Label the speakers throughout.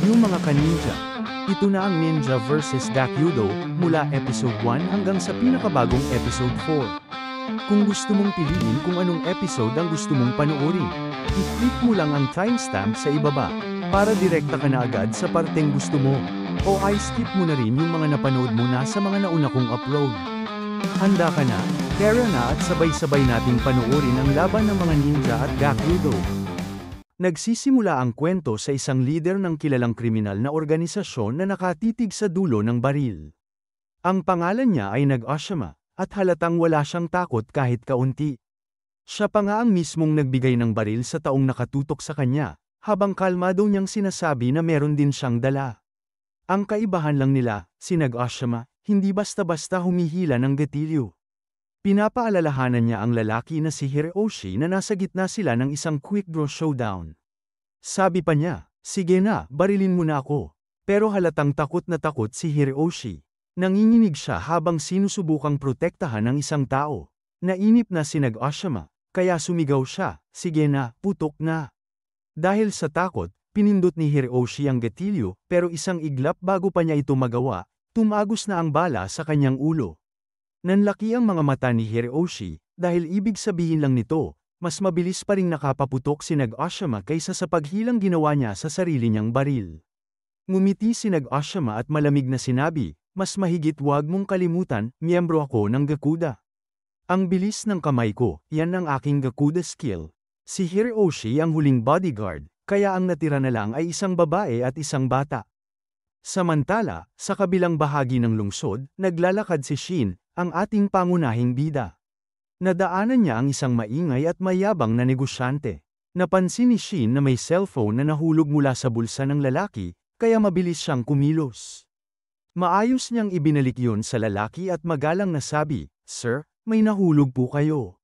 Speaker 1: Yung mga kaninja. Ito na ang Ninja vs. Dakyudo, mula episode 1 hanggang sa pinakabagong episode 4. Kung gusto mong piliin kung anong episode ang gusto mong panoorin, i-click mo lang ang timestamp sa ibaba, para direkta ka na agad sa parteng gusto mo. O ay skip mo na rin yung mga napanood mo na sa mga nauna kong upload. Handa ka na? Tara na at sabay-sabay nating panoorin ang laban ng mga ninja at Dakyudo. Nagsisimula ang kwento sa isang lider ng kilalang kriminal na organisasyon na nakatitig sa dulo ng baril. Ang pangalan niya ay Nag-Oshima, at halatang wala siyang takot kahit kaunti. Siya pa nga ang mismong nagbigay ng baril sa taong nakatutok sa kanya, habang kalmado niyang sinasabi na meron din siyang dala. Ang kaibahan lang nila, si Nag-Oshima, hindi basta-basta humihila ng gatilyo. Pinapaalalahanan niya ang lalaki na si Hiroshi na nasa gitna sila ng isang quick draw showdown. Sabi pa niya, sige na, barilin mo na ako. Pero halatang takot na takot si Hiroshi. Nanginginig siya habang sinusubukang protektahan ng isang tao. Nainip na si Nag-Oshima, kaya sumigaw siya, sige na, putok na. Dahil sa takot, pinindot ni Hiroshi ang gatilyo, pero isang iglap bago pa niya ito magawa, tumagos na ang bala sa kanyang ulo. Nanlaki ang mga mata ni Hiroshi, dahil ibig sabihin lang nito, mas mabilis pa ring nakapaputok si Nag-Oshima kaysa sa paghilang ginawa niya sa sarili niyang baril. Ngumiti si Nag-Oshima at malamig na sinabi, mas mahigit wag mong kalimutan, miyembro ako ng Gakuda. Ang bilis ng kamay ko, yan ang aking Gakuda skill. Si Hiroshi ang huling bodyguard, kaya ang natira na lang ay isang babae at isang bata. Samantala, sa kabilang bahagi ng lungsod, naglalakad si Shin, ang ating pangunahing bida. Nadaanan niya ang isang maingay at mayabang na negosyante. Napansin ni Shin na may cellphone na nahulog mula sa bulsa ng lalaki, kaya mabilis siyang kumilos. Maayos niyang ibinalik yun sa lalaki at magalang na sabi, Sir, may nahulog po kayo.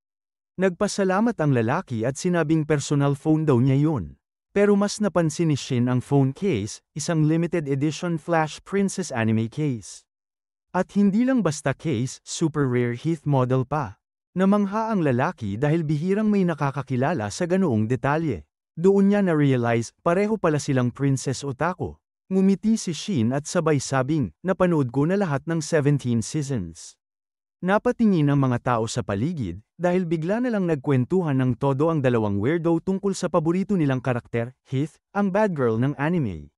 Speaker 1: Nagpasalamat ang lalaki at sinabing personal phone daw niya yun. Pero mas napansin ni Shin ang phone case, isang limited edition Flash Princess anime case. At hindi lang basta case, super rare Heath model pa. Namangha ang lalaki dahil bihirang may nakakakilala sa ganoong detalye. Doon niya na-realize, pareho pala silang Princess Otaku. Ngumiti si Shin at sabay sabing, napanood ko na lahat ng 17 seasons. Napatingin ang mga tao sa paligid, dahil bigla na lang nagkwentuhan ng todo ang dalawang weirdo tungkol sa paborito nilang karakter, Heath, ang bad girl ng anime.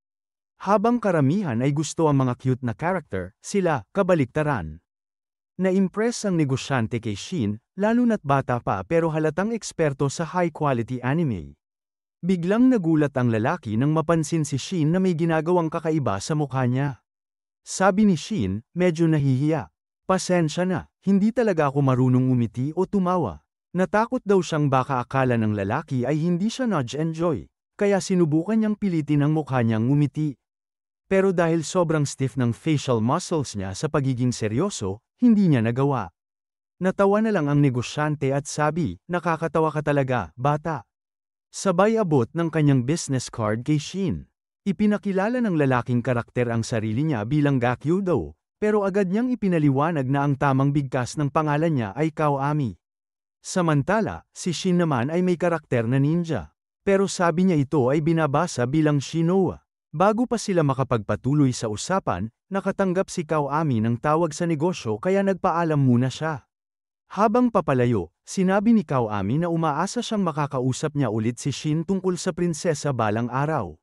Speaker 1: Habang karamihan ay gusto ang mga cute na karakter, sila, kabaliktaran. Na-impress ang negosyante kay Shin, lalo na't bata pa pero halatang eksperto sa high-quality anime. Biglang nagulat ang lalaki nang mapansin si Shin na may ginagawang kakaiba sa mukha niya. Sabi ni Shin, medyo nahihiya. Pasensya na, hindi talaga ako marunong umiti o tumawa. Natakot daw siyang baka akala ng lalaki ay hindi siya nudge-enjoy, kaya sinubukan niyang pilitin ang mukha niyang umiti. Pero dahil sobrang stiff ng facial muscles niya sa pagiging seryoso, hindi niya nagawa. Natawa na lang ang negosyante at sabi, nakakatawa ka talaga, bata. Sabay abot ng kanyang business card kay Shin. Ipinakilala ng lalaking karakter ang sarili niya bilang Gakyudo, pero agad niyang ipinaliwanag na ang tamang bigkas ng pangalan niya ay Kaoami. Samantala, si Shin naman ay may karakter na ninja. Pero sabi niya ito ay binabasa bilang Shinoa. Bago pa sila makapagpatuloy sa usapan, nakatanggap si Kaoami ng tawag sa negosyo kaya nagpaalam muna siya. Habang papalayo, sinabi ni Kaoami na umaasa siyang makakausap niya ulit si Shin tungkol sa prinsesa balang araw.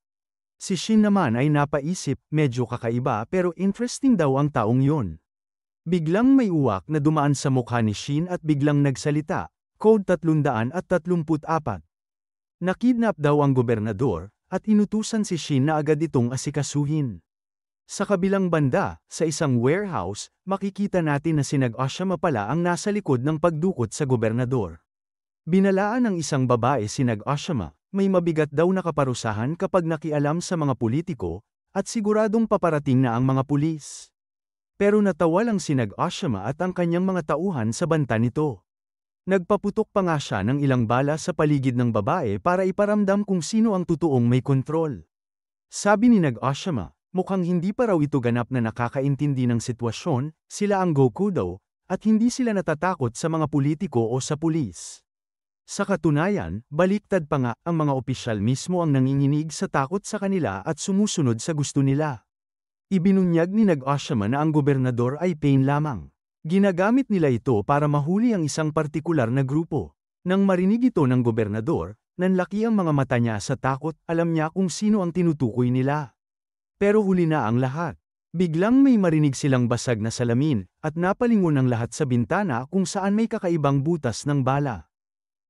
Speaker 1: Si Shin naman ay napaisip, medyo kakaiba pero interesting daw ang taong yon. Biglang may uwak na dumaan sa mukha ni Shin at biglang nagsalita, Code 334. Nakidnap daw ang gobernador, at inutusan si Shin na agad itong asikasuhin. Sa kabilang banda, sa isang warehouse, makikita natin na si Nag-Oshima pala ang nasa likod ng pagdukot sa gobernador. Binalaan ng isang babae si Nag-Oshima, may mabigat daw na kaparusahan kapag nakialam sa mga politiko, at siguradong paparating na ang mga pulis. Pero natawa lang si Nag-Oshima at ang kanyang mga tauhan sa banta nito. Nagpaputok pa nga siya ng ilang bala sa paligid ng babae para iparamdam kung sino ang totoong may kontrol. Sabi ni Nag-Oshima, mukhang hindi pa raw ito ganap na nakakaintindi ng sitwasyon, sila ang Gokudo, at hindi sila natatakot sa mga politiko o sa pulis. Sa katunayan, baliktad pa nga, ang mga opisyal mismo ang nanginginig sa takot sa kanila at sumusunod sa gusto nila. Ibinunyag ni Nag-Oshima na ang gobernador ay pain lamang. Ginagamit nila ito para mahuli ang isang partikular na grupo. Nang marinig ito ng gobernador, nanlaki ang mga mata niya sa takot, alam niya kung sino ang tinutukoy nila. Pero huli na ang lahat. Biglang may marinig silang basag na salamin, at napalingon ang lahat sa bintana kung saan may kakaibang butas ng bala.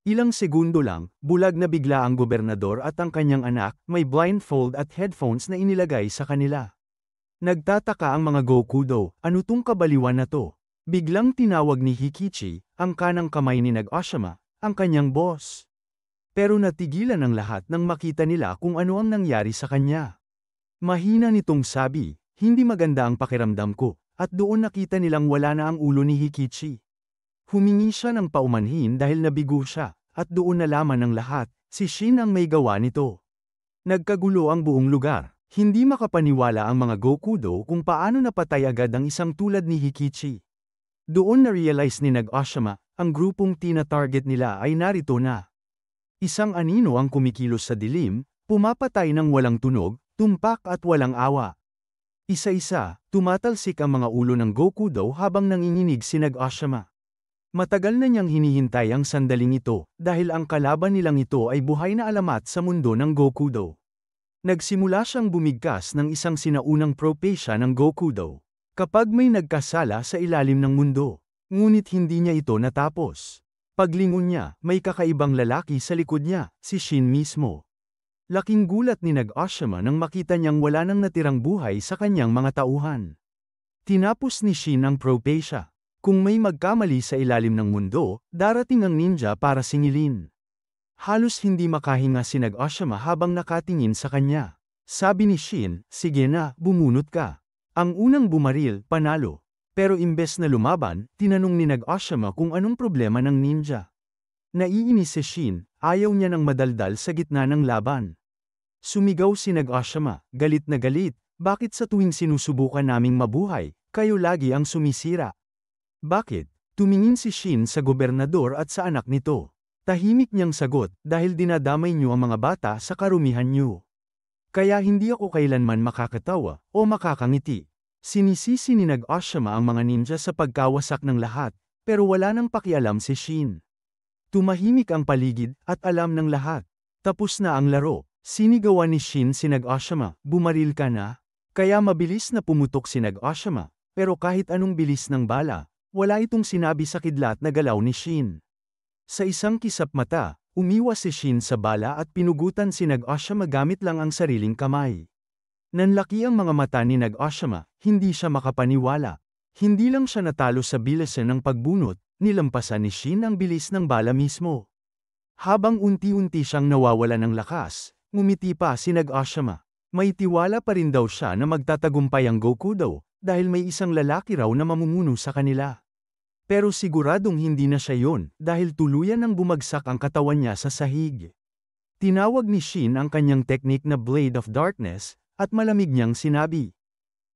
Speaker 1: Ilang segundo lang, bulag na bigla ang gobernador at ang kanyang anak, may blindfold at headphones na inilagay sa kanila. Nagtataka ang mga Gokudo, ano tong kabaliwan na to? Biglang tinawag ni Hikichi, ang kanang kamay ni Nag-Oshima, ang kanyang boss. Pero natigilan ang lahat nang makita nila kung ano ang nangyari sa kanya. Mahina nitong sabi, hindi maganda ang pakiramdam ko, at doon nakita nilang wala na ang ulo ni Hikichi. Humingi siya ng paumanhin dahil nabigo siya, at doon nalaman ng lahat, si Shin ang may gawa nito. Nagkagulo ang buong lugar. Hindi makapaniwala ang mga Gokudo kung paano napatay agad ang isang tulad ni Hikichi. Doon na-realize ni Nag-Oshima, ang grupong tina-target nila ay narito na. Isang anino ang kumikilos sa dilim, pumapatay ng walang tunog, tumpak at walang awa. Isa-isa, tumatalsik ang mga ulo ng Gokudo habang nanginginig si Nag-Oshima. Matagal na niyang hinihintay ang sandaling ito, dahil ang kalaban nilang ito ay buhay na alamat sa mundo ng Gokudo. Nagsimula siyang bumigkas ng isang sinaunang propesya ng Gokudo. Kapag may nagkasala sa ilalim ng mundo, ngunit hindi niya ito natapos. Paglingon niya, may kakaibang lalaki sa likod niya, si Shin mismo. Laking gulat ni Nag-Oshima nang makita niyang wala nang natirang buhay sa kanyang mga tauhan. Tinapos ni Shin ang propesya. Kung may magkamali sa ilalim ng mundo, darating ang ninja para singilin. Halos hindi makahinga si Nag-Oshima habang nakatingin sa kanya. Sabi ni Shin, sige na, bumunot ka. Ang unang bumaril, panalo. Pero imbes na lumaban, tinanong ni Nag-Oshima kung anong problema ng ninja. Naiinis si Shin, ayaw niya ng madaldal sa gitna ng laban. Sumigaw si Nag-Oshima, galit na galit, bakit sa tuwing sinusubukan naming mabuhay, kayo lagi ang sumisira? Bakit? Tumingin si Shin sa gobernador at sa anak nito. Tahimik niyang sagot, dahil dinadamay niyo ang mga bata sa karumihan niyo. Kaya hindi ako kailanman makakatawa o makakangiti. Sinisisi ni Nag-Oshima ang mga ninja sa pagkawasak ng lahat, pero wala nang pakialam si Shin. Tumahimik ang paligid at alam ng lahat. Tapos na ang laro. Sinigawan ni Shin si Nag-Oshima, bumaril ka na? Kaya mabilis na pumutok si Nag-Oshima, pero kahit anong bilis ng bala, wala itong sinabi sa kidlat na galaw ni Shin. Sa isang kisap mata, umiwas si Shin sa bala at pinugutan si Nag-Oshima gamit lang ang sariling kamay. Nanlaki ang mga mata ni Nag-Oshima, hindi siya makapaniwala. Hindi lang siya natalo sa bilisan ng pagbunot, nilampasan ni Shin ang bilis ng bala mismo. Habang unti-unti siyang nawawala ng lakas, ngumiti pa si Nag-Oshima. May tiwala pa rin daw siya na magtatagumpay ang Gokudo, dahil may isang lalaki raw na mamumuno sa kanila. Pero siguradong hindi na siya yon, dahil tuluyan nang bumagsak ang katawan niya sa sahig. Tinawag ni Shin ang kanyang teknik na Blade of Darkness, at malamig niyang sinabi.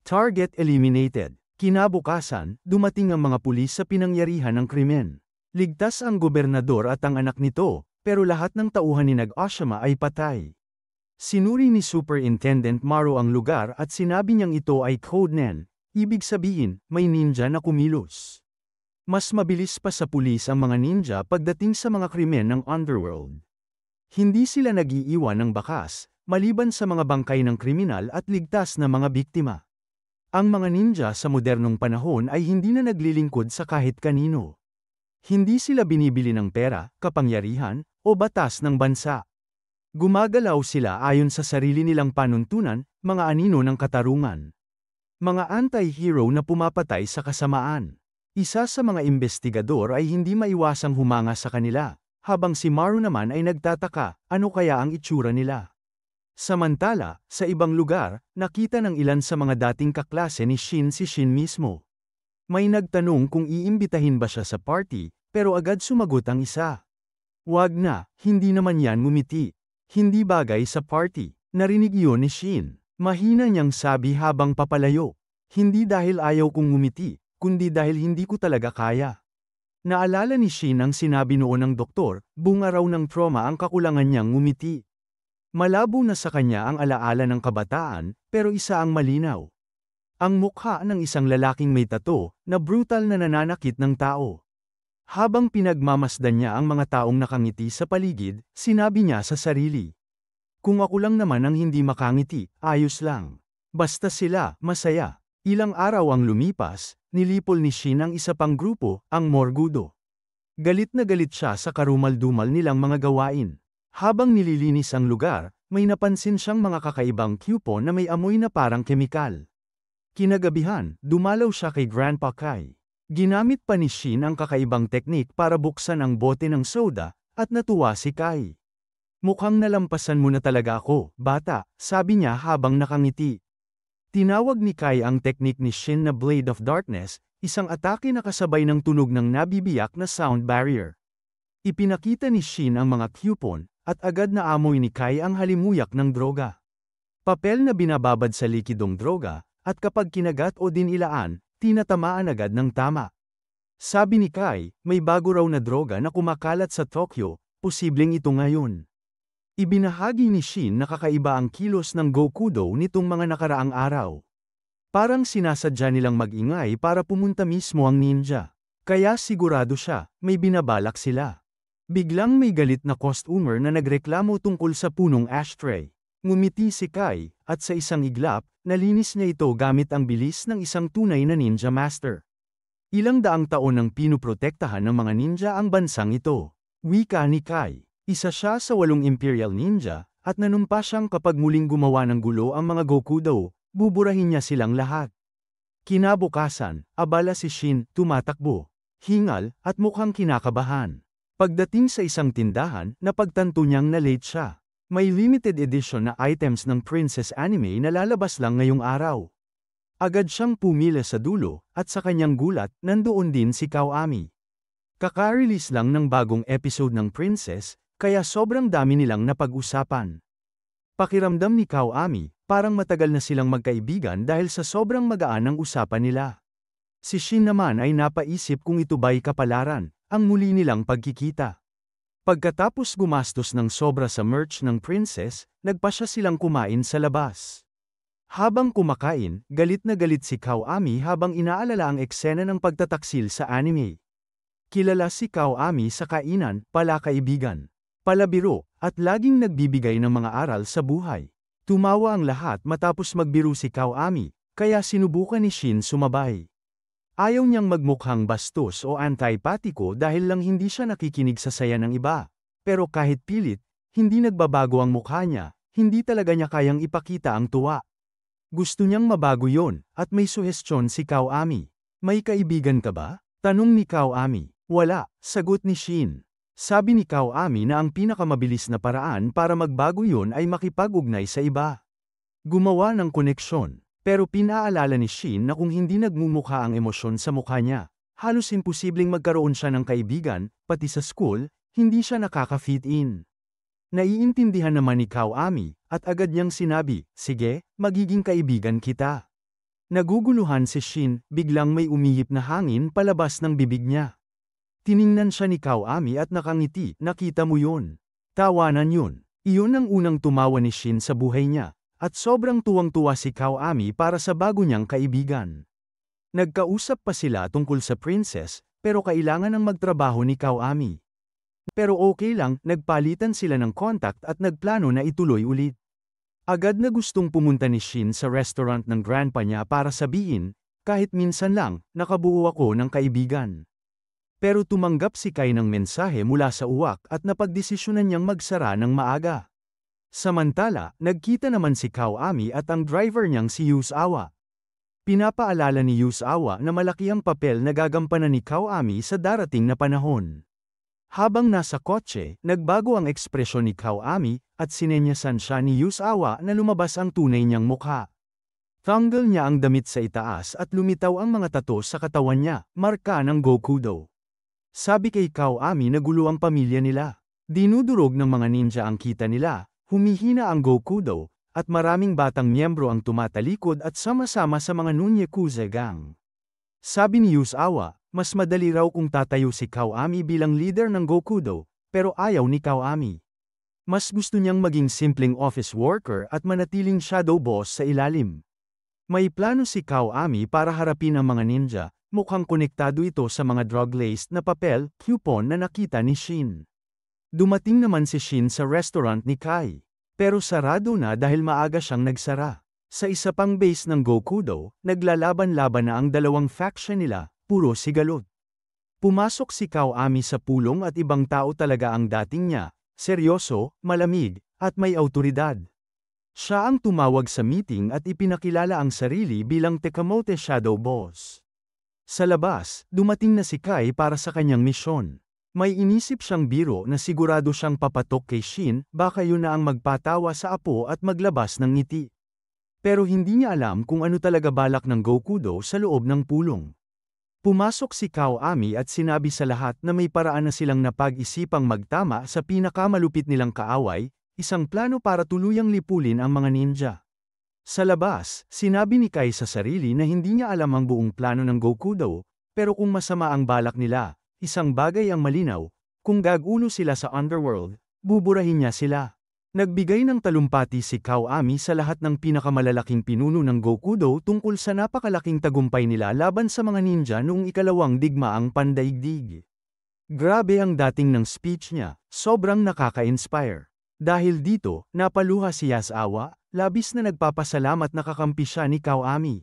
Speaker 1: Target eliminated. Kinabukasan, dumating ang mga pulis sa pinangyarihan ng krimen. Ligtas ang gobernador at ang anak nito, pero lahat ng tauhan ni Nag-Oshima ay patay. Sinuri ni Superintendent Maru ang lugar at sinabi niyang ito ay Code Nen, ibig sabihin, may ninja na kumilos. Mas mabilis pa sa pulis ang mga ninja pagdating sa mga krimen ng underworld. Hindi sila nag-iiwan ng bakas, maliban sa mga bangkay ng kriminal at ligtas na mga biktima. Ang mga ninja sa modernong panahon ay hindi na naglilingkod sa kahit kanino. Hindi sila binibili ng pera, kapangyarihan, o batas ng bansa. Gumagalaw sila ayon sa sarili nilang panuntunan, mga anino ng katarungan. Mga anti-hero na pumapatay sa kasamaan. Isa sa mga investigador ay hindi maiwasang humanga sa kanila, habang si Maru naman ay nagtataka, ano kaya ang itsura nila. Samantala, sa ibang lugar, nakita ng ilan sa mga dating kaklase ni Shin si Shin mismo. May nagtanong kung iimbitahin ba siya sa party, pero agad sumagot ang isa. Wag na, hindi naman yan ngumiti. Hindi bagay sa party. Narinig iyon ni Shin. Mahina niyang sabi habang papalayo. Hindi dahil ayaw kong ngumiti, kundi dahil hindi ko talaga kaya. Naalala ni Shin ang sinabi noon ng doktor, bunga raw ng trauma ang kakulangan niyang ngumiti. Malabo na sa kanya ang alaala ng kabataan, pero isa ang malinaw. Ang mukha ng isang lalaking may tato, na brutal na nananakit ng tao. Habang pinagmamasdan niya ang mga taong nakangiti sa paligid, sinabi niya sa sarili. Kung ako lang naman ang hindi makangiti, ayos lang. Basta sila, masaya. Ilang araw ang lumipas, nilipol ni Shin ang isa pang grupo, ang Morgudo. Galit na galit siya sa karumal-dumal nilang mga gawain. Habang nililinis ang lugar, may napansin siyang mga kakaibang coupon na may amoy na parang kemikal. Kinagabihan, dumalaw siya kay Grandpa Kai. Ginamit pa ni Shin ang kakaibang teknik para buksan ang bote ng soda, at natuwa si Kai. Mukhang nalampasan mo na talaga ako, bata, sabi niya habang nakangiti. Tinawag ni Kai ang teknik ni Shin na Blade of Darkness, isang atake na kasabay ng tunog ng nabibiyak na sound barrier. Ipinakita ni Shin ang mga coupon, at agad na amoy ni Kai ang halimuyak ng droga. Papel na binababad sa likidong droga, at kapag kinagat o dinilaan, tinatamaan agad ng tama. Sabi ni Kai, may bago raw na droga na kumakalat sa Tokyo, posibleng ito ngayon. Ibinahagi ni Shin na kakaiba ang kilos ng Gokudo nitong mga nakaraang araw. Parang sinasadya nilang mag-ingay para pumunta mismo ang ninja. Kaya sigurado siya, may binabalak sila. Biglang may galit na customer na nagreklamo tungkol sa punong ashtray. Ngumiti si Kai, at sa isang iglap, nalinis niya ito gamit ang bilis ng isang tunay na ninja master. Ilang daang taon nang pinuprotektahan ng mga ninja ang bansang ito. Wika ni Kai. Isa siya sa 8 Imperial Ninja, at nanumpa siyang kapag muling gumawa ng gulo ang mga Gokudo, buburahin niya silang lahat. Kinabukasan, abala si Shin, tumatakbo, hingal, at mukhang kinakabahan. Pagdating sa isang tindahan, napagtanto niyang na-late siya. May limited edition na items ng Princess Anime na lalabas lang ngayong araw. Agad siyang pumila sa dulo, at sa kanyang gulat, nandoon din si Kaoami. Kaka-release lang ng bagong episode ng Princess, kaya sobrang dami nilang napag-usapan. Pakiramdam ni Kaoami, parang matagal na silang magkaibigan dahil sa sobrang magaan ang usapan nila. Si Shin naman ay napaisip kung ito ba'y kapalaran, ang muli nilang pagkikita. Pagkatapos gumastos ng sobra sa merch ng Princess, nagpasya silang kumain sa labas. Habang kumakain, galit na galit si Kaoami habang inaalala ang eksena ng pagtataksil sa anime. Kilala si Kaoami sa kainan, palakaibigan, palabiro, at laging nagbibigay ng mga aral sa buhay. Tumawa ang lahat matapos magbiro si Kaoami, kaya sinubukan ni Shin sumabay. Ayaw niyang magmukhang bastos o antipatiko dahil lang hindi siya nakikinig sa saya ng iba. Pero kahit pilit, hindi nagbabago ang mukha niya, hindi talaga niya kayang ipakita ang tuwa. Gusto niyang mabago yon, at may suhestyon si Kaoami. May kaibigan ka ba? Tanong ni Kaoami. Wala, sagot ni Shin. Sabi ni Kaoami na ang pinakamabilis na paraan para magbago yon ay makipag-ugnay sa iba. Gumawa ng koneksyon. Pero pinaalala ni Shin na kung hindi nagmumukha ang emosyon sa mukha niya, halos imposibleng magkaroon siya ng kaibigan, pati sa school, hindi siya nakaka-fit in. Naiintindihan naman ni Kaoami, at agad niyang sinabi, sige, magiging kaibigan kita. Naguguluhan si Shin, biglang may umihip na hangin palabas ng bibig niya. Tiningnan siya ni Kaoami at nakangiti, nakita mo yun. Tawanan yun. Iyon ang unang tumawa ni Shin sa buhay niya, at sobrang tuwang-tuwa si Kaoami para sa bago niyang kaibigan. Nagkausap pa sila tungkol sa Princess, pero kailangan ng magtrabaho ni Kaoami. Pero okay lang, nagpalitan sila ng contact at nagplano na ituloy ulit. Agad na gustong pumunta ni Shin sa restaurant ng grandpa niya para sabihin, kahit minsan lang, nakabuo ako ng kaibigan. Pero tumanggap si Kai ng mensahe mula sa uwak at napagdesisyonan niyang magsara ng maaga. Samantala, nagkita naman si Kaoami at ang driver niyang si Yusawa. Pinapaalala ni Yusawa na malaki ang papel na gagampanan ni Kaoami sa darating na panahon. Habang nasa kotse, nagbago ang ekspresyon ni Kaoami at sinenyasan siya ni Yusawa na lumabas ang tunay niyang mukha. Tanggal niya ang damit sa itaas at lumitaw ang mga tato sa katawan niya, marka ng Gokudo. Sabi kay Kaoami na gulo ang pamilya nila. Dinudurog ng mga ninja ang kita nila, humihina ang Gokudo, at maraming batang miyembro ang tumatalikod at sama-sama sa mga Nunyakuza gang. Sabi ni Yusawa, mas madali raw kung tatayo si Kawami bilang leader ng Gokudo, pero ayaw ni Kawami. Mas gusto niyang maging simpleng office worker at manatiling shadow boss sa ilalim. May plano si Kawami para harapin ang mga ninja, mukhang konektado ito sa mga drug-laced na papel, coupon na nakita ni Shin. Dumating naman si Shin sa restaurant ni Kai. Pero sarado na dahil maaga siyang nagsara. Sa isa pang base ng Gokudo, naglalaban-laban na ang dalawang faction nila, puro sigalot. Pumasok si Kawami sa pulong at ibang tao talaga ang dating niya, seryoso, malamig, at may awtoridad. Siya ang tumawag sa meeting at ipinakilala ang sarili bilang Tekamote Shadow Boss. Sa labas, dumating na si Kai para sa kanyang misyon. May inisip siyang biro na sigurado siyang papatok kay Shin, baka yun na ang magpatawa sa apo at maglabas ng ngiti. Pero hindi niya alam kung ano talaga balak ng Gokudo sa loob ng pulong. Pumasok si Kawami at sinabi sa lahat na may paraan na silang napag-isipang magtama sa pinakamalupit nilang kaaway, isang plano para tuluyang lipulin ang mga ninja. Sa labas, sinabi ni Kai sa sarili na hindi niya alam ang buong plano ng Gokudo, pero kung masama ang balak nila, isang bagay ang malinaw, kung gagulo sila sa underworld, buburahin niya sila. Nagbigay ng talumpati si Kawami sa lahat ng pinakamalalaking pinuno ng Gokudo tungkol sa napakalaking tagumpay nila laban sa mga ninja noong ikalawang digmaang pandaigdig. Grabe ang dating ng speech niya, sobrang nakaka-inspire. Dahil dito, napaluha si Yasawa, labis na nagpapasalamat na kakampi siya ni Kawami.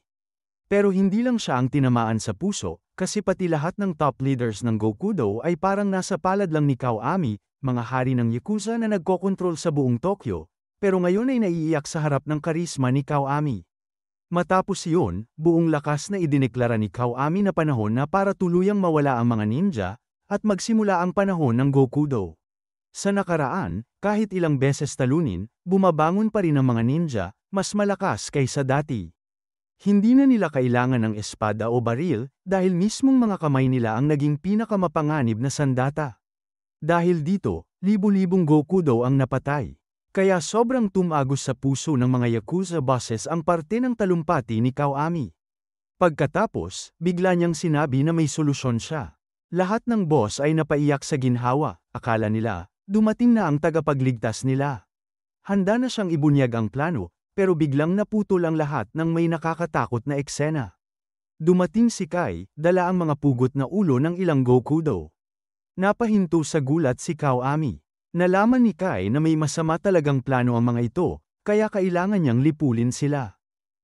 Speaker 1: Pero hindi lang siya ang tinamaan sa puso, kasi pati lahat ng top leaders ng Gokudo ay parang nasa palad lang ni Kawami, mga hari ng Yakuza na nagkokontrol sa buong Tokyo, pero ngayon ay naiiyak sa harap ng karisma ni Kawami. Matapos iyon, buong lakas na idineklara ni Kawami na panahon na para tuluyang mawala ang mga ninja, at magsimula ang panahon ng Gokudo. Sa nakaraan, kahit ilang beses talunin, bumabangon pa rin ang mga ninja, mas malakas kaysa dati. Hindi na nila kailangan ng espada o baril, dahil mismong mga kamay nila ang naging pinakamapanganib na sandata. Dahil dito, libu-libong Gokudo ang napatay. Kaya sobrang tumagos sa puso ng mga Yakuza bosses ang parte ng talumpati ni Kawami. Pagkatapos, bigla niyang sinabi na may solusyon siya. Lahat ng boss ay napaiyak sa ginhawa, akala nila, dumating na ang tagapagligtas nila. Handa na siyang ibunyag ang plano, pero biglang naputol ang lahat ng may nakakatakot na eksena. Dumating si Kai, dala ang mga pugot na ulo ng ilang Gokudo. Napahinto sa gulat si Kawami. Nalaman ni Kai na may masama talagang plano ang mga ito, kaya kailangan niyang lipulin sila.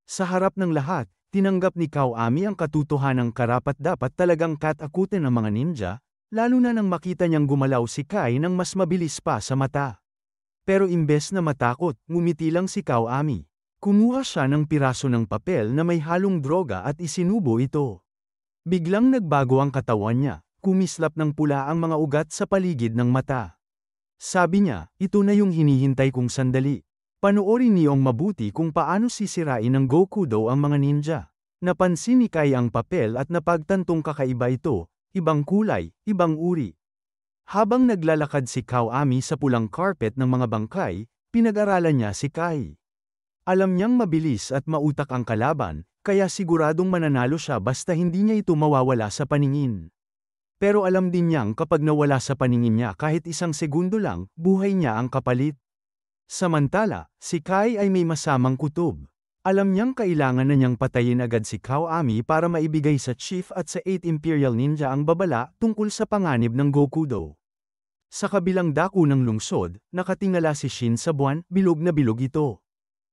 Speaker 1: Sa harap ng lahat, tinanggap ni Kawami ang katotohanang karapat-dapat talagang katakutin ang mga ninja, lalo na nang makita niyang gumalaw si Kai ng mas mabilis pa sa mata. Pero imbes na matakot, ngumiti lang si Kawami. Kumuha siya ng piraso ng papel na may halong droga at isinubo ito. Biglang nagbago ang katawan niya, kumislap ng pula ang mga ugat sa paligid ng mata. Sabi niya, ito na yung hinihintay kong sandali. Panoorin niyong mabuti kung paano sisirain ng Gokudo ang mga ninja. Napansin ni Kai ang papel at napagtantong kakaiba ito, ibang kulay, ibang uri. Habang naglalakad si Kawami sa pulang carpet ng mga bangkay, pinag-aralan niya si Kai. Alam niyang mabilis at mautak ang kalaban, kaya siguradong mananalo siya basta hindi niya ito mawawala sa paningin. Pero alam din niyang kapag nawala sa paningin niya kahit isang segundo lang, buhay niya ang kapalit. Samantala, si Kai ay may masamang kutob. Alam niyang kailangan na niyang patayin agad si Kawami para maibigay sa Chief at sa 8 Imperial Ninja ang babala tungkol sa panganib ng Gokudo. Sa kabilang dako ng lungsod, nakatingala si Shin sa buwan, bilog na bilog ito.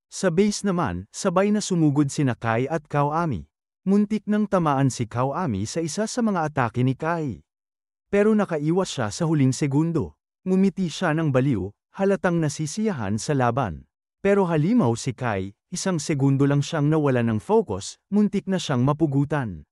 Speaker 1: Sa base naman, sabay na sumugod sina Kai at Kawami. Muntik nang tamaan si Kawami sa isa sa mga atake ni Kai. Pero nakaiwas siya sa huling segundo. Ngumiti siya ng baliw, halatang nasisiyahan sa laban. Pero halimaw si Kai, isang segundo lang siyang nawala ng focus, muntik na siyang mapugutan.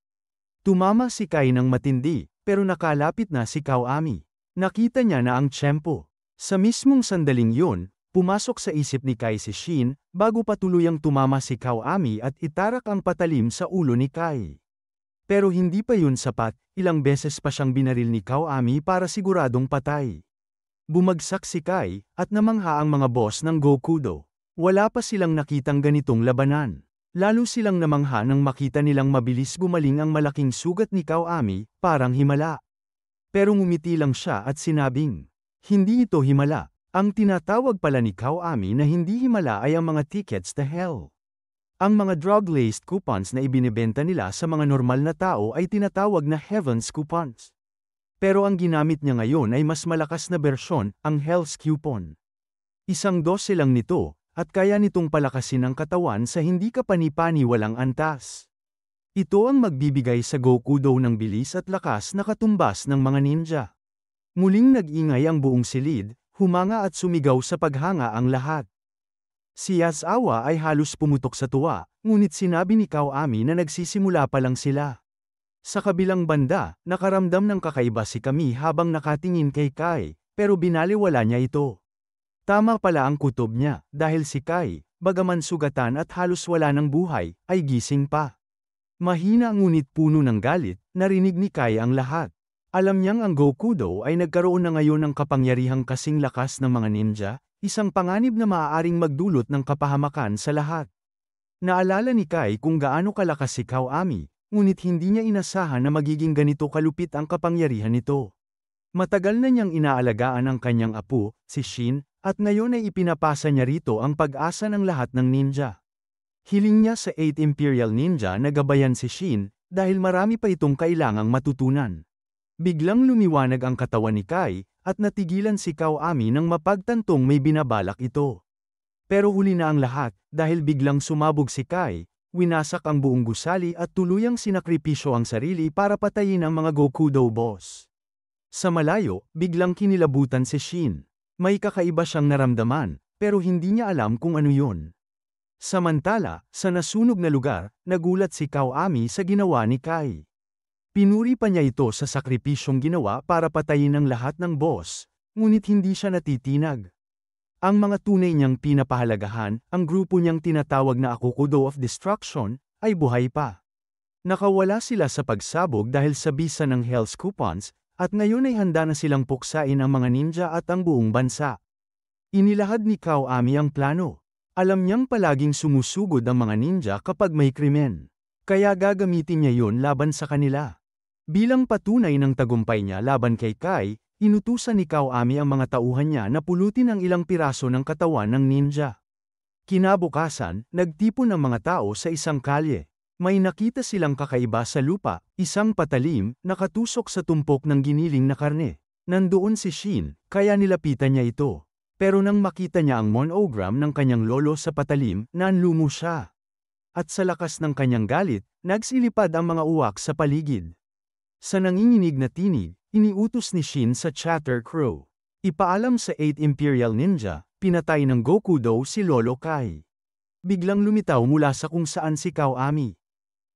Speaker 1: Tumama si Kai ng matindi, pero nakalapit na si Kawami. Nakita niya na ang tiyempo. Sa mismong sandaling yun, pumasok sa isip ni Kai si Shin, bago pa tuluyang tumama si Kawami at itarak ang patalim sa ulo ni Kai. Pero hindi pa yun sapat, ilang beses pa siyang binaril ni Kawami para siguradong patay. Bumagsak si Kai, at namangha ang mga boss ng Gokudo. Wala pa silang nakitang ganitong labanan. Lalo silang namangha nang makita nilang mabilis gumaling ang malaking sugat ni Kawami, parang himala. Pero ngumiti lang siya at sinabing, hindi ito himala. Ang tinatawag pala ni Kawami na hindi himala ay ang mga tickets to hell. Ang mga drug-laced coupons na ibinebenta nila sa mga normal na tao ay tinatawag na heaven's coupons. Pero ang ginamit niya ngayon ay mas malakas na bersyon, ang hell's coupon. Isang dose lang nito, at kaya nitong palakasin ang katawan sa hindi kapani-pani walang antas. Ito ang magbibigay sa Goku daw ng bilis at lakas na katumbas ng mga ninja. Muling nag-ingay ang buong silid, humanga at sumigaw sa paghanga ang lahat. Si Yazawa ay halos pumutok sa tuwa, ngunit sinabi ni Kawami na nagsisimula pa lang sila. Sa kabilang banda, nakaramdam ng kakaiba si Kami habang nakatingin kay Kai, pero binaliwala niya ito. Tama pala ang kutob niya, dahil si Kai, bagaman sugatan at halos wala ng buhay, ay gising pa. Mahina ngunit puno ng galit, narinig ni Kai ang lahat. Alam niyang ang Goku daw ay nagkaroon na ngayon ng kapangyarihang kasing lakas ng mga ninja, isang panganib na maaaring magdulot ng kapahamakan sa lahat. Naalala ni Kai kung gaano kalakas si Kawami, ngunit hindi niya inasahan na magiging ganito kalupit ang kapangyarihan nito. Matagal na niyang inaalagaan ang kanyang apo, si Shin, at ngayon ay ipinapasa niya rito ang pag-asa ng lahat ng ninja. Hiling niya sa 8 Imperial Ninja na gabayan si Shin, dahil marami pa itong kailangang matutunan. Biglang lumiwanag ang katawan ni Kai, at natigilan si Kawami nang mapagtantong may binabalak ito. Pero huli na ang lahat, dahil biglang sumabog si Kai, winasak ang buong gusali at tuluyang sinakripisyo ang sarili para patayin ang mga Gokudo boss. Sa malayo, biglang kinilabutan si Shin. May kakaiba siyang naramdaman, pero hindi niya alam kung ano yun. Samantala, sa nasunog na lugar, nagulat si Kawami sa ginawa ni Kai. Pinuri pa niya ito sa sakripisyong ginawa para patayin ang lahat ng boss, ngunit hindi siya natitinag. Ang mga tunay niyang pinapahalagahan, ang grupo niyang tinatawag na Akukudo of Destruction, ay buhay pa. Nakawala sila sa pagsabog dahil sa bisa ng Hell's Coupons, at ngayon ay handa na silang puksain ang mga ninja at ang buong bansa. Inilahad ni Kawami ang plano. Alam niyang palaging sumusugod ang mga ninja kapag may krimen. Kaya gagamitin niya yun laban sa kanila. Bilang patunay ng tagumpay niya laban kay Kai, inutusan ni Kawami ang mga tauhan niya na pulutin ang ilang piraso ng katawan ng ninja. Kinabukasan, nagtipon ang mga tao sa isang kalye. May nakita silang kakaiba sa lupa, isang patalim, nakatusok sa tumpok ng giniling na karne. Nandoon si Shin, kaya nilapitan niya ito. Pero nang makita niya ang monogram ng kanyang lolo sa patalim, nanlumo siya. At sa lakas ng kanyang galit, nagsilipad ang mga uwak sa paligid. Sa nanginginig na tinig, iniutos ni Shin sa Chatter Crow. Ipaalam sa 8 Imperial Ninja, pinatay ng Gokudo si Lolo Kai. Biglang lumitaw mula sa kung saan si Kawami.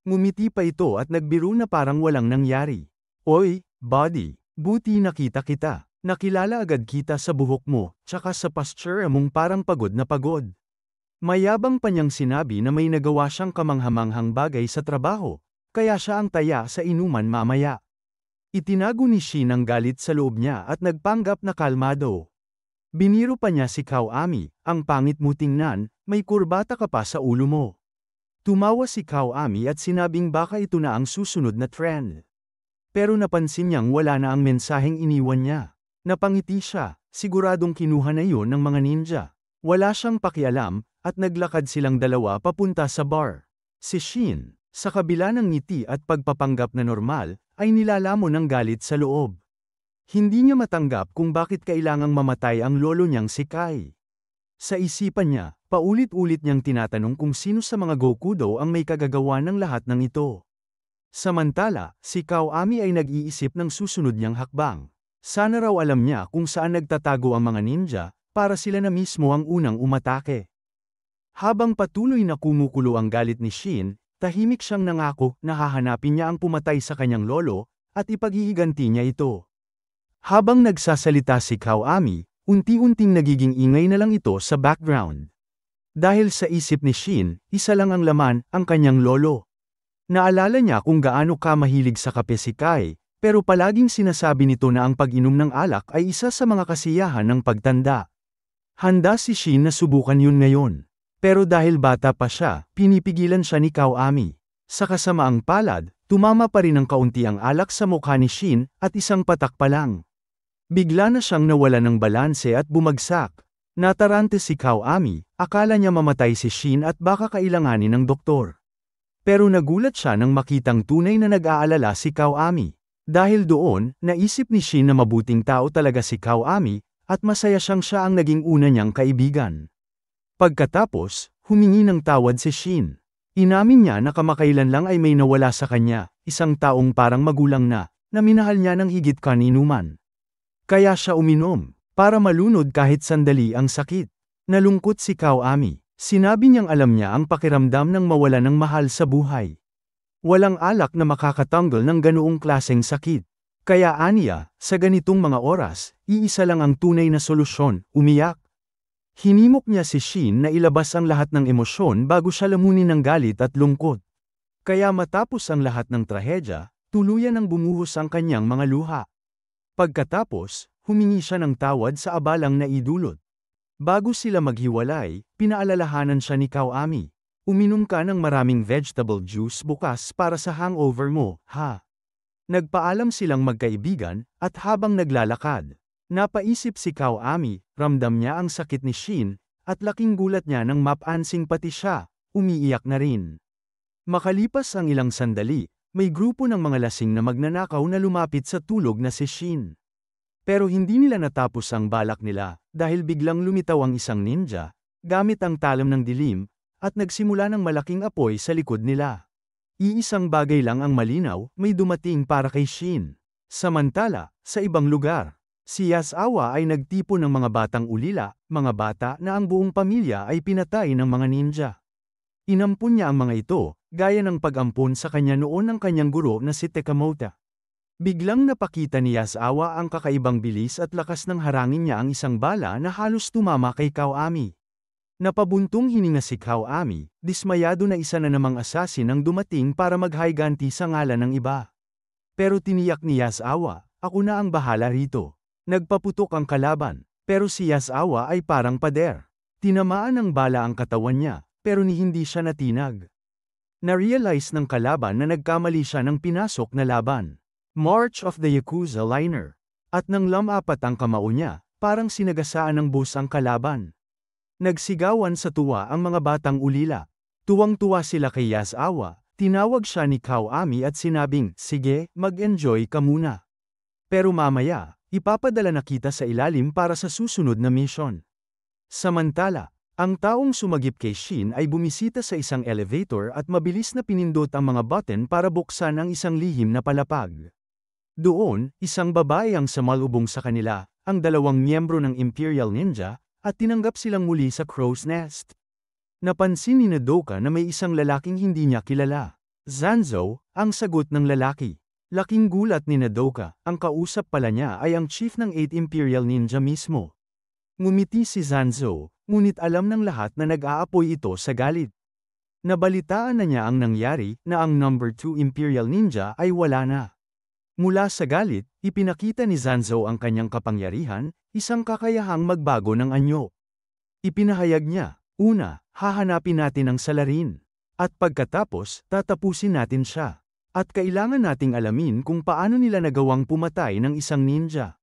Speaker 1: Ngumiti pa ito at nagbiro na parang walang nangyari. Oy, buddy, buti nakita kita. Nakilala agad kita sa buhok mo, tsaka sa posture mong parang pagod na pagod. Mayabang pa niyang sinabi na may nagawa siyang kamanghamanghang bagay sa trabaho, kaya siya ang taya sa inuman mamaya. Itinago ni Shin ang galit sa loob niya at nagpanggap na kalmado. Biniro pa niya si Kawami, ang pangit mo tingnan, may kurbata ka pa sa ulo mo. Tumawa si Kawami at sinabing baka ito na ang susunod na trend. Pero napansin niyang wala na ang mensaheng iniwan niya. Napangiti siya, siguradong kinuha na iyon ng mga ninja. Wala siyang pakialam, at naglakad silang dalawa papunta sa bar. Si Shin, sa kabila ng ngiti at pagpapanggap na normal, ay nilalamon ng galit sa loob. Hindi niya matanggap kung bakit kailangang mamatay ang lolo niyang si Kai. Sa isipan niya, paulit-ulit niyang tinatanong kung sino sa mga Gokudo ang may kagagawa ng lahat ng ito. Samantala, si Kawami ay nag-iisip ng susunod niyang hakbang. Sana raw alam niya kung saan nagtatago ang mga ninja, para sila na mismo ang unang umatake. Habang patuloy na kumukulo ang galit ni Shin, tahimik siyang nangako na hahanapin niya ang pumatay sa kanyang lolo, at ipaghihiganti niya ito. Habang nagsasalita si Kawami, unti-unting nagiging ingay na lang ito sa background. Dahil sa isip ni Shin, isa lang ang laman, ang kanyang lolo. Naalala niya kung gaano mahilig sa kape si Kai, pero palaging sinasabi nito na ang pag-inom ng alak ay isa sa mga kasiyahan ng pagtanda. Handa si Shin na subukan yun ngayon. Pero dahil bata pa siya, pinipigilan siya ni Kawami. Sa kasamaang palad, tumama pa rin ng kaunti ang alak sa mukha ni Shin, at isang patak pa lang. Bigla na siyang nawala ng balanse at bumagsak. Natarante si Kawami, akala niya mamatay si Shin at baka kailanganin ng doktor. Pero nagulat siya nang makitang tunay na nag-aalala si Kawami. Dahil doon, naisip ni Shin na mabuting tao talaga si Kawami, at masaya siyang siya ang naging una niyang kaibigan. Pagkatapos, humingi ng tawad si Shin. Inamin niya na kamakailan lang ay may nawala sa kanya, isang taong parang magulang na minahal niya ng higit kanino man. Kaya siya uminom, para malunod kahit sandali ang sakit. Nalungkot si Kawami. Sinabi niyang alam niya ang pakiramdam ng mawala ng mahal sa buhay. Walang alak na makakatanggal ng ganoong klaseng sakit. Kaya aniya, sa ganitong mga oras, iisa lang ang tunay na solusyon, umiyak. Hinimok niya si Shin na ilabas ang lahat ng emosyon bago siya lamunin ng galit at lungkot. Kaya matapos ang lahat ng trahedya, tuluyan ang bumuhos ang kanyang mga luha. Pagkatapos, humingi siya ng tawad sa abalang naidulot. Bago sila maghiwalay, pinaalalahanan siya ni Kawami. Uminom ka ng maraming vegetable juice bukas para sa hangover mo, ha? Nagpaalam silang magkaibigan, at habang naglalakad, napaisip si Kawami, ramdam niya ang sakit ni Shin, at laking gulat niya nang mapansing pati siya, umiiyak na rin. Makalipas ang ilang sandali, may grupo ng mga lasing na magnanakaw na lumapit sa tulog na si Shin. Pero hindi nila natapos ang balak nila, dahil biglang lumitaw ang isang ninja, gamit ang talam ng dilim, at nagsimula ng malaking apoy sa likod nila. Iisang bagay lang ang malinaw, may dumating para kay Shin. Samantala, sa ibang lugar, si Yasawa ay nagtipon ng mga batang ulila, mga bata na ang buong pamilya ay pinatay ng mga ninja. Inampun niya ang mga ito, gaya ng pag-ampun sa kanya noon ng kanyang guro na si Tekamota. Biglang napakita ni Yasawa ang kakaibang bilis at lakas ng harangin niya ang isang bala na halos tumama kay Kawami. Napabuntong hininga si Kawami, dismayado na isa na namang asasin ang dumating para maghayganti sa ngalan ng iba. Pero tiniyak ni Yasawa, ako na ang bahala rito. Nagpaputok ang kalaban, pero si Yasawa ay parang pader. Tinamaan ng bala ang katawan niya, pero hindi siya natinag. Na-realize ng kalaban na nagkamali siya ng pinasok na laban. March of the Yakuza Liner. At nang lamapat ang kamao niya, parang sinagasaan ng bus ang kalaban. Nagsigawan sa tuwa ang mga batang ulila. Tuwang-tuwa sila kay Yasawa, tinawag siya ni Kawami at sinabing, sige, mag-enjoy ka muna. Pero mamaya, ipapadala na kita sa ilalim para sa susunod na mission. Samantala, ang taong sumagip kay Shin ay bumisita sa isang elevator at mabilis na pinindot ang mga button para buksan ang isang lihim na palapag. Doon, isang babae ang samalubong sa kanila, ang dalawang miyembro ng Imperial Ninja, at tinanggap silang muli sa Crow's Nest. Napansin ni Nodoka na may isang lalaking hindi niya kilala. Zanzo, ang sagot ng lalaki. Laking gulat ni Nodoka, ang kausap pala niya ay ang chief ng 8 Imperial Ninja mismo. Ngumiti si Zanzo, ngunit alam ng lahat na nag-aapoy ito sa galit. Nabalitaan na niya ang nangyari na ang number 2 Imperial Ninja ay wala na. Mula sa galit, ipinakita ni Zanzo ang kanyang kapangyarihan, isang kakayahang magbago ng anyo. Ipinahayag niya, una, hahanapin natin ang salarin. At pagkatapos, tatapusin natin siya. At kailangan nating alamin kung paano nila nagawang pumatay ng isang ninja.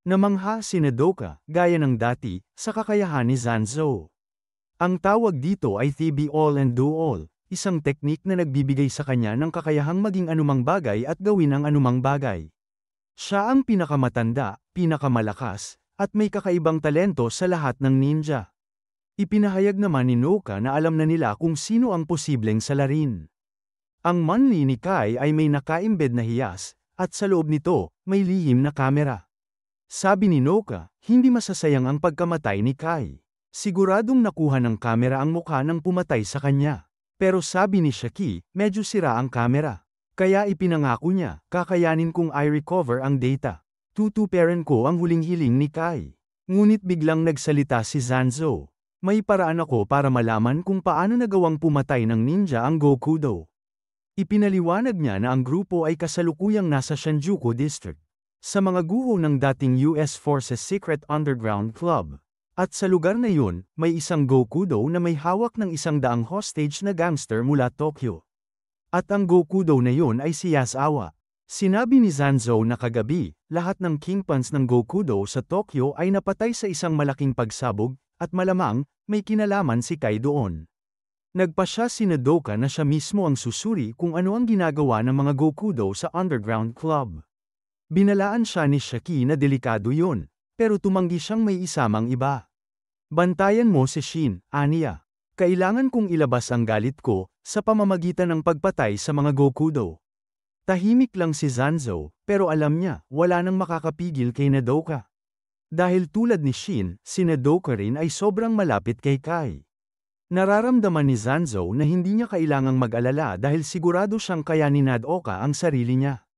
Speaker 1: Namangha si Nodoka, gaya ng dati, sa kakayahan ni Zanzo. Ang tawag dito ay the be all and do all. Isang teknik na nagbibigay sa kanya ng kakayahang maging anumang bagay at gawin ang anumang bagay. Siya ang pinakamatanda, pinakamalakas, at may kakaibang talento sa lahat ng ninja. Ipinahayag naman ni Noka na alam na nila kung sino ang posibleng salarin. Ang manli ni Kai ay may nakaimbed na hiyas, at sa loob nito, may lihim na kamera. Sabi ni Noka, hindi masasayang ang pagkamatay ni Kai. Siguradong nakuha ng kamera ang mukha ng pumatay sa kanya. Pero sabi ni Shaki, medyo sira ang kamera. Kaya ipinangako niya, kakayanin kong i-recover ang data. Tutuperan ko ang huling hiling ni Kai. Ngunit biglang nagsalita si Zanzo. May paraan ako para malaman kung paano nagawang pumatay ng ninja ang Gokudo. Ipinaliwanag niya na ang grupo ay kasalukuyang nasa Shinjuku District. Sa mga guho ng dating US Forces Secret Underground Club. At sa lugar na yun, may isang Gokudo na may hawak ng 100 hostage na gangster mula Tokyo. At ang Gokudo na yun ay si Yasawa. Sinabi ni Zanzo na kagabi, lahat ng kingpins ng Gokudo sa Tokyo ay napatay sa isang malaking pagsabog, at malamang, may kinalaman si Kai doon. Nagpa siya si Nodoka na siya mismo ang susuri kung ano ang ginagawa ng mga Gokudo sa underground club. Binalaan siya ni Shiki na delikado yun, pero tumanggi siyang may isamang iba. Bantayan mo si Shin, aniya. Kailangan kong ilabas ang galit ko, sa pamamagitan ng pagpatay sa mga Gokudo. Tahimik lang si Zanzo, pero alam niya, wala nang makakapigil kay Nodoka. Dahil tulad ni Shin, si Nodoka rin ay sobrang malapit kay Kai. Nararamdaman ni Zanzo na hindi niya kailangang mag-alala dahil sigurado siyang kayanin ni Nodoka ang sarili niya.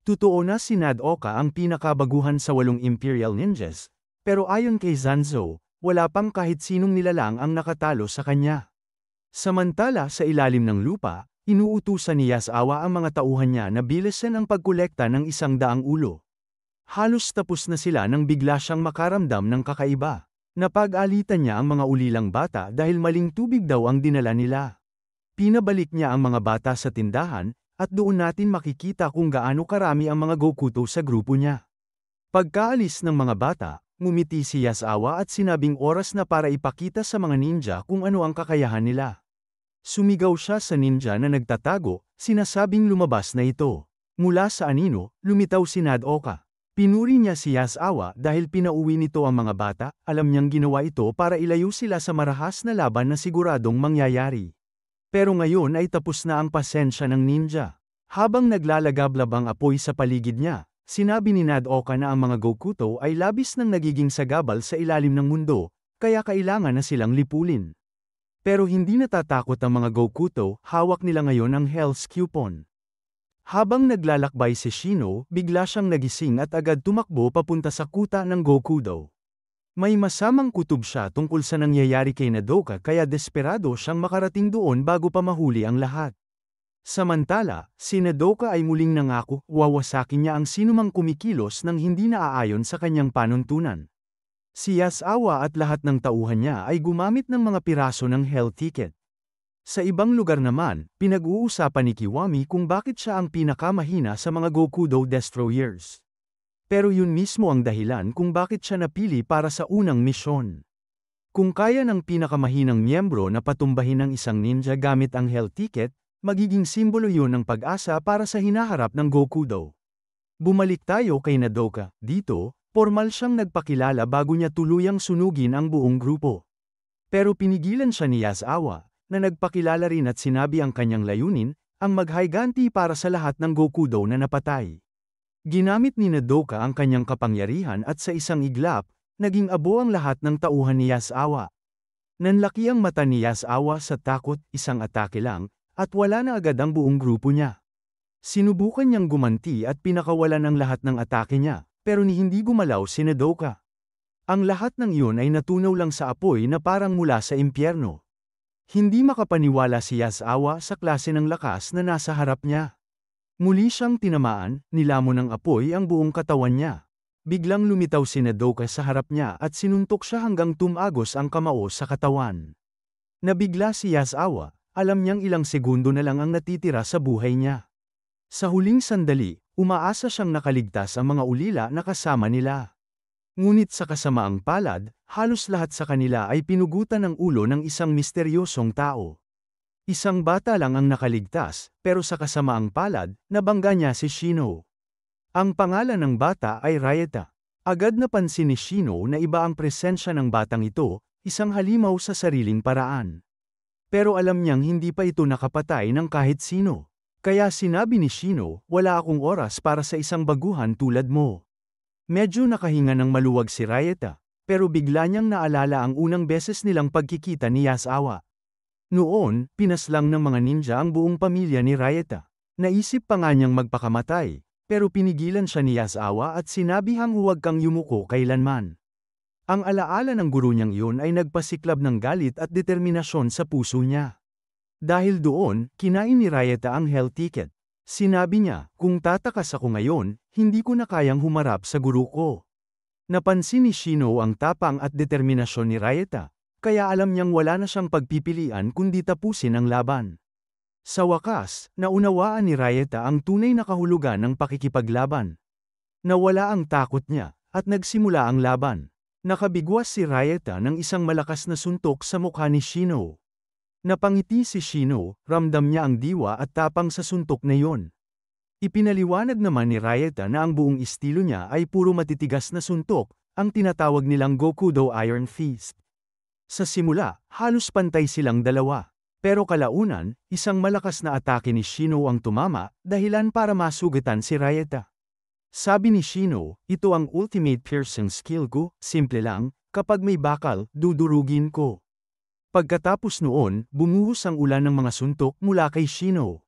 Speaker 1: Totoo na si Nodoka ang pinakabaguhan sa 8 Imperial Ninjas, pero ayon kay Zanzo, wala pang kahit sinong nilalang ang nakatalo sa kanya. Samantala sa ilalim ng lupa, inuutusan ni Yasawa ang mga tauhan niya na bilisan ang pagkolekta ng 100 ulo. Halos tapos na sila nang bigla siyang makaramdam ng kakaiba. Napag-alitan niya ang mga ulilang bata dahil maling tubig daw ang dinala nila. Pinabalik niya ang mga bata sa tindahan, at doon natin makikita kung gaano karami ang mga Gokuto sa grupo niya. Pagkaalis ng mga bata, ngumiti si Yasawa at sinabing oras na para ipakita sa mga ninja kung ano ang kakayahan nila. Sumigaw siya sa ninja na nagtatago, sinasabing lumabas na ito. Mula sa anino, lumitaw si Nodoka. Pinuri niya si Yasawa dahil pinauwi nito ang mga bata, alam niyang ginawa ito para ilayo sila sa marahas na laban na siguradong mangyayari. Pero ngayon ay tapos na ang pasensya ng ninja. Habang naglalagablabang apoy sa paligid niya, sinabi ni Nodoka na ang mga Gokuto ay labis nang nagiging sagabal sa ilalim ng mundo, kaya kailangan na silang lipulin. Pero hindi natatakot ang mga Gokuto, hawak nila ngayon ang Hell's Coupon. Habang naglalakbay si Shino, bigla siyang nagising at agad tumakbo papunta sa kuta ng Gokudo. May masamang kutob siya tungkol sa nangyayari kay Nodoka kaya desperado siyang makarating doon bago pa mahuli ang lahat. Samantala, si Nodoka ay muling nangako, wawasakin niya ang sinumang kumikilos nang hindi naaayon sa kanyang panuntunan. Si Yasawa at lahat ng tauhan niya ay gumamit ng mga piraso ng Hell Ticket. Sa ibang lugar naman, pinag-uusapan ni Kiwami kung bakit siya ang pinakamahina sa mga Gokudo Destroyers. Pero yun mismo ang dahilan kung bakit siya napili para sa unang misyon. Kung kaya ng pinakamahinang miyembro na patumbahin ng isang ninja gamit ang Hell Ticket, magiging simbolo yun ng pag-asa para sa hinaharap ng Gokudo. Bumalik tayo kay Nodoka. Dito, formal siyang nagpakilala bago niya tuluyang sunugin ang buong grupo. Pero pinigilan siya ni Yasawa, na nagpakilala rin at sinabi ang kanyang layunin, ang maghayganti para sa lahat ng Gokudo na napatay. Ginamit ni Nodoka ang kanyang kapangyarihan at sa isang iglap, naging abo ang lahat ng tauhan ni Yasawa. Nanlaki ang mata ni Yasawa sa takot, isang atake lang, at wala na agad ang buong grupo niya. Sinubukan niyang gumanti at pinakawalan ang lahat ng atake niya, pero hindi gumalaw si Nodoka. Ang lahat ng iyon ay natunaw lang sa apoy na parang mula sa impyerno. Hindi makapaniwala si Yasawa sa klase ng lakas na nasa harap niya. Muli siyang tinamaan, nilamon ng apoy ang buong katawan niya. Biglang lumitaw si Nodoka sa harap niya at sinuntok siya hanggang tumagos ang kamao sa katawan. Nabigla si Yasawa, alam niyang ilang segundo na lang ang natitira sa buhay niya. Sa huling sandali, umaasa siyang nakaligtas ang mga ulila na kasama nila. Ngunit sa kasamaang palad, halos lahat sa kanila ay pinugutan ng ulo ng isang misteryosong tao. Isang bata lang ang nakaligtas, pero sa kasamaang palad, nabangga niya si Shino. Ang pangalan ng bata ay Ryota. Agad napansin ni Shino na iba ang presensya ng batang ito, isang halimaw sa sariling paraan. Pero alam niyang hindi pa ito nakapatay ng kahit sino. Kaya sinabi ni Shino, wala akong oras para sa isang baguhan tulad mo. Medyo nakahinga ng maluwag si Ryota, pero bigla niyang naalala ang unang beses nilang pagkikita ni Yasawa. Noon, pinaslang ng mga ninja ang buong pamilya ni Ryota. Naisip pa nga niyang magpakamatay, pero pinigilan siya ni Yasawa at sinabihang huwag kang yumuko kailanman. Ang alaala ng guro niyang iyon ay nagpasiklab ng galit at determinasyon sa puso niya. Dahil doon, kinain ni Ryota ang Hell Ticket. Sinabi niya, kung tatakas ako ngayon, hindi ko na kayang humarap sa guro ko. Napansin ni Shino ang tapang at determinasyon ni Raita, kaya alam niyang wala na siyang pagpipilian kundi tapusin ang laban. Sa wakas, naunawaan ni Raita ang tunay na kahulugan ng pakikipaglaban. Nawala ang takot niya, at nagsimula ang laban. Nakabigwas si Raita ng isang malakas na suntok sa mukha ni Shino. Napangiti si Shino, ramdam niya ang diwa at tapang sa suntok na yon. Ipinaliwanag naman ni Raita na ang buong estilo niya ay puro matitigas na suntok, ang tinatawag nilang Gokudo Iron Fist. Sa simula, halos pantay silang dalawa. Pero kalaunan, isang malakas na atake ni Shino ang tumama, dahilan para masugatan si Raita. Sabi ni Shino, ito ang ultimate piercing skill ko, simple lang, kapag may bakal, dudurugin ko. Pagkatapos noon, bumuhos ang ulan ng mga suntok mula kay Shino.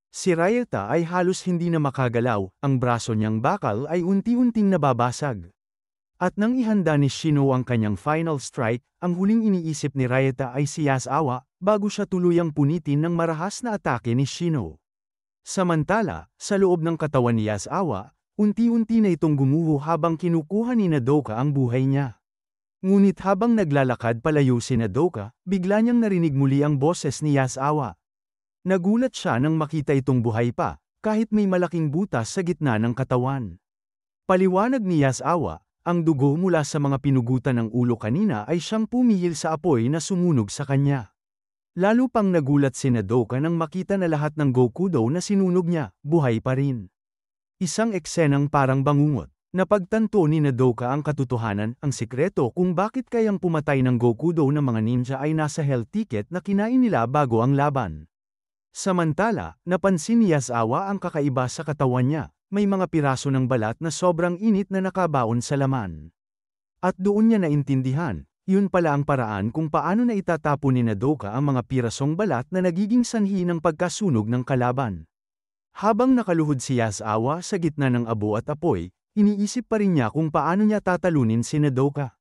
Speaker 1: Si Raita ay halos hindi na makagalaw, ang braso niyang bakal ay unti-unting nababasag. At nang ihanda ni Shino ang kanyang final strike, ang huling iniisip ni Raita ay si Yasawa, bago siya tuluyang punitin ng marahas na atake ni Shino. Samantala, sa loob ng katawan ni Yasawa, unti-unti na itong gumuho habang kinukuha ni Nodoka ang buhay niya. Ngunit habang naglalakad palayo si Nodoka, bigla niyang narinig muli ang boses ni Yasawa. Nagulat siya nang makita itong buhay pa, kahit may malaking butas sa gitna ng katawan. Paliwanag ni Yasawa, ang dugo mula sa mga pinugutan ng ulo kanina ay siyang pumihil sa apoy na sumunog sa kanya. Lalo pang nagulat si Nodoka nang makita na lahat ng Gokudo na sinunog niya, buhay pa rin. Isang eksenang parang bangungot. Napagtanto ni Nodoka ang katotohanan, ang sikreto kung bakit kayang pumatay ng Gokudo ng mga ninja ay nasa hell ticket na kinain nila bago ang laban. Samantala, napansin ni Yasawa ang kakaiba sa katawan niya, may mga piraso ng balat na sobrang init na nakabaon sa laman. At doon niya naintindihan, yun pala ang paraan kung paano na itatapon ni Nodoka ang mga pirasong balat na nagiging sanhi ng pagkasunog ng kalaban. Habang nakaluhod si Yasawa sa gitna ng abo at apoy, iniisip pa rin niya kung paano niya tatalunin si Nodoka.